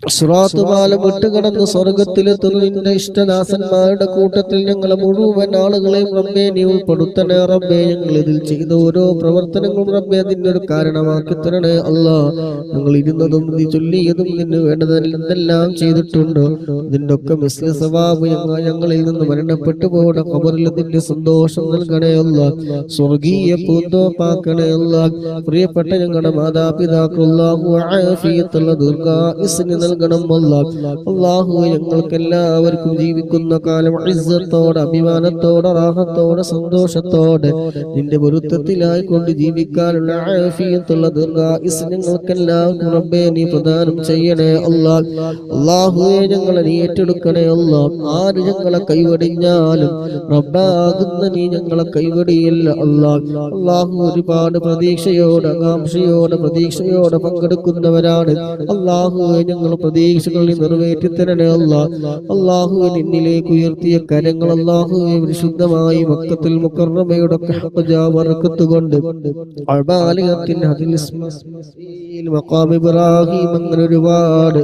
സിറാത്ത് പാലം വിട്ടുകടന്ന് സ്വർഗത്തിലെത്തുന്ന നിന്റെ ഇഷ്ടദാസന്മാരുടെ കൂട്ടത്തിൽ ഞങ്ങളെ മുഴുവൻ ആളുകളെയും റബ്ബേ നീ ഉൾപ്പെടുത്തണേ റബ്ബേ. ഞങ്ങൾ ഇതിൽ ചെയ്ത ഓരോ പ്രവർത്തനങ്ങളും റബ്ബേ അതിന്റെ ഒരു കാരണമാക്കി തരണേ അല്ലാ. ഞങ്ങൾ ഇരുന്നതും നീ ചൊല്ലിയതും നിന്നെ വേണ്ടതെല്ലാം ചെയ്തിട്ടുണ്ട്. ഇതിന്റെ ഒക്കെ മിസ്ല സവാബ് ഞങ്ങളിൽ നിന്ന് മരണപ്പെട്ടു പോകണ ഖബറിൽ നിന്റെ സന്തോഷം നൽകണേ അല്ലാ. സ്വർഗീയ പൂന്തോപ്പാക്കണേ അല്ലാ. പ്രിയപ്പെട്ട ഞങ്ങളുടെ മാതാപിതാക്കൾ അല്ലാഹു ആഫിയത്തുള്ള ദീർഘായുസ്സിന് നൽകണം അല്ലാഹ്. അല്ലാഹുവേ ഞങ്ങൾക്ക് എല്ലാവർക്കും ജീവിക്കുന്ന കാലം ഇസ്സത്തോടെ അഭിമാനത്തോടെ റാഹത്തോടെ സന്തോഷത്തോടെ നിന്റെ പൊരുത്തത്തിലായി കൊണ്ട് ജീവിക്കാനുള്ള ആഫിയത്തുള്ള ദീർഘായുസ്സ് ഞങ്ങൾക്ക് എല്ലാവർക്കും റബ്ബേ നീ പ്രദാനം ചെയ്യണേ അല്ലാഹ്. അല്ലാഹുവേ ഞങ്ങളെ നീ ഏറ്റെടുക്കണേ അല്ലാഹ്. ആര് ഞങ്ങളെ കൈവടിഞ്ഞാലും റബ്ബാകുന്ന നീ ഞങ്ങളെ കൈവടിയില്ല അല്ലാഹ്. അല്ലാഹു ഒരുപാട് പ്രതീക്ഷയോടെ ആകാംക്ഷയോടെ പ്രതീക്ഷയോടെ പങ്കെടുക്കുന്നവരാണ് അല്ലാഹുവേ. ഞങ്ങൾ പ്രതീക്ഷകളിൽ നിറവേറ്റി തരണേ അല്ലാഹ്. അല്ലാഹുവേ നിന്നിലേക്ക് ഉയർത്തിയ കരങ്ങൾ അല്ലാഹുവേ വിശുദ്ധമായി മക്കത്തുൽ മുകറമയുടെ ബർക്കത്തുകൊണ്ട് മഖാം ഇബ്രാഹിം അങ്ങനെ ഒരുപാട്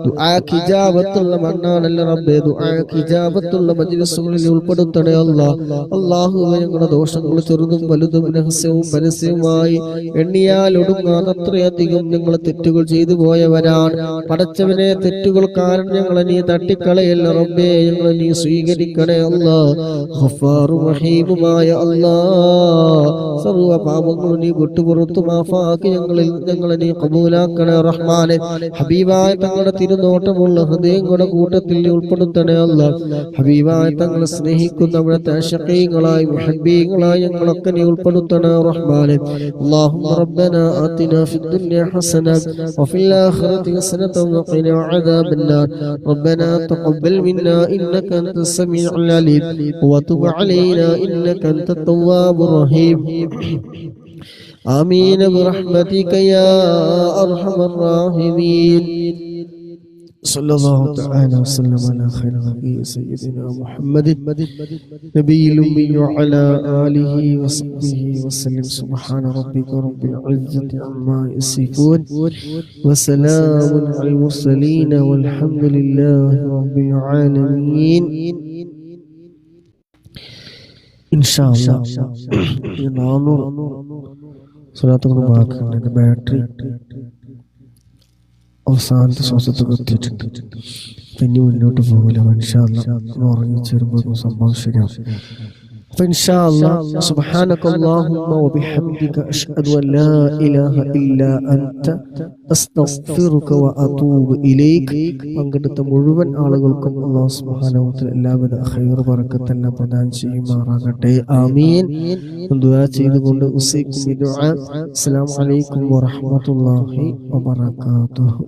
ദുആക്ക് ഇജാബത്തുള്ള മണ്ണാണല്ലോ റബ്ബേ. ദുആക്ക് ഇജാബത്തുള്ള മജ്ലിസുകളിൽ ഉൾപ്പെടുത്തണേ അല്ലാഹ്. അല്ലാഹുവേ ഞങ്ങളുടെ ദോഷങ്ങൾ ചെറുതും വലുതും രഹസ്യവും പരസ്യവുമായി എണ്ണിയാൽ ഒടുങ്ങാതെ അത്രയധികം ഞങ്ങൾ തെറ്റുകൾ ചെയ്തു പോയവരാണ്. പടച്ചവനെ തെറ്റുകൾ കാരണം ഞങ്ങളെ നീ തട്ടിക്കളയല്ല റബ്ബേ. ഞങ്ങളെ നീ സ്വീകരിക്കണേ അല്ലാഹ്. ഗഫാറുർ റഹീമുമായ അല്ലാഹ്. സർവ്വ പാപങ്ങളും നീ വിട്ടുപുറത്തു മാഫാക്കി ഞങ്ങളെ നീ ഖബൂലാക്കണേ റഹ്മാനെ. ഹബീബായ തങ്ങളുടെ തിരുനോട്ടമുള്ള ഹൃദയങ്ങളുടെ കൂട്ടത്തിൽ ഉൾപ്പെടുത്തണേ അല്ലാഹ്. ഹബീബായ തങ്ങളെ സ്നേഹിക്കുന്ന അവിടുത്തെ ആശിഖീങ്ങളായി മുഹബ്ബീങ്ങളായി ഞങ്ങളൊക്കെ നീ ഉൾപ്പെടുത്തണേ റഹ്മാനെ. അല്ലാഹുമ്മ റബ്ബനാ ആതിനാ ഫിദ് ദുനിയ ഹസന വഫിൽ ആഖിറതി ഹസനത വഖിനാ അദാബന്നാർ. റബ്ബനാ തഖബ്ബൽ മിന്നാ ഇന്നക അൻതസ് സമീഉൽ അലീം വതുബ് അലൈനാ ഇന്നക അൻതത് തവ്വാബുർ റഹീം. آمين برحمتك يا أرحم الراحمين. صلى الله تعالى وسلم على خير نبي سيدنا محمد نبي الأمي وعلى آله وصحبه وسلم. سبحان ربك رب العزة عما يصفون وسلام على المرسلين والحمد لله رب العالمين. إن شاء الله സ്വലാത്തുകൾ ബാക്കിയുണ്ട്. ബാറ്ററി അവസാനത്തെ ശ്വാസത്തൊക്കെ എത്തിയിട്ടുണ്ട്. പിന്നെ മുന്നോട്ട് പോകില്ല. ഇൻഷാ അല്ലാഹ് ഉറങ്ങി ചേരുമ്പോൾ സംഭവം ശരിയാവും. سبحانك اللهم وبحمدك أشهد أن لا إله إلا أنت أستغفرك وأتوب إليك. പങ്കെടുത്ത മുഴുവൻ ആളുകൾക്കും അല്ലാഹു സുബ്ഹാനഹു വ തആല എല്ലാവിധ ഖൈർ ബറക്കത്തെല്ലാം പ്രദാനം ചെയ്യുമാറാകട്ടെ. ആമീൻ. ദുആ ചെയ്തുകൊണ്ട് ഉസീക്കും ബിദുആ. അസ്സലാമു അലൈക്കും വറഹ്മത്തുള്ളാഹി വബറകാതുഹു.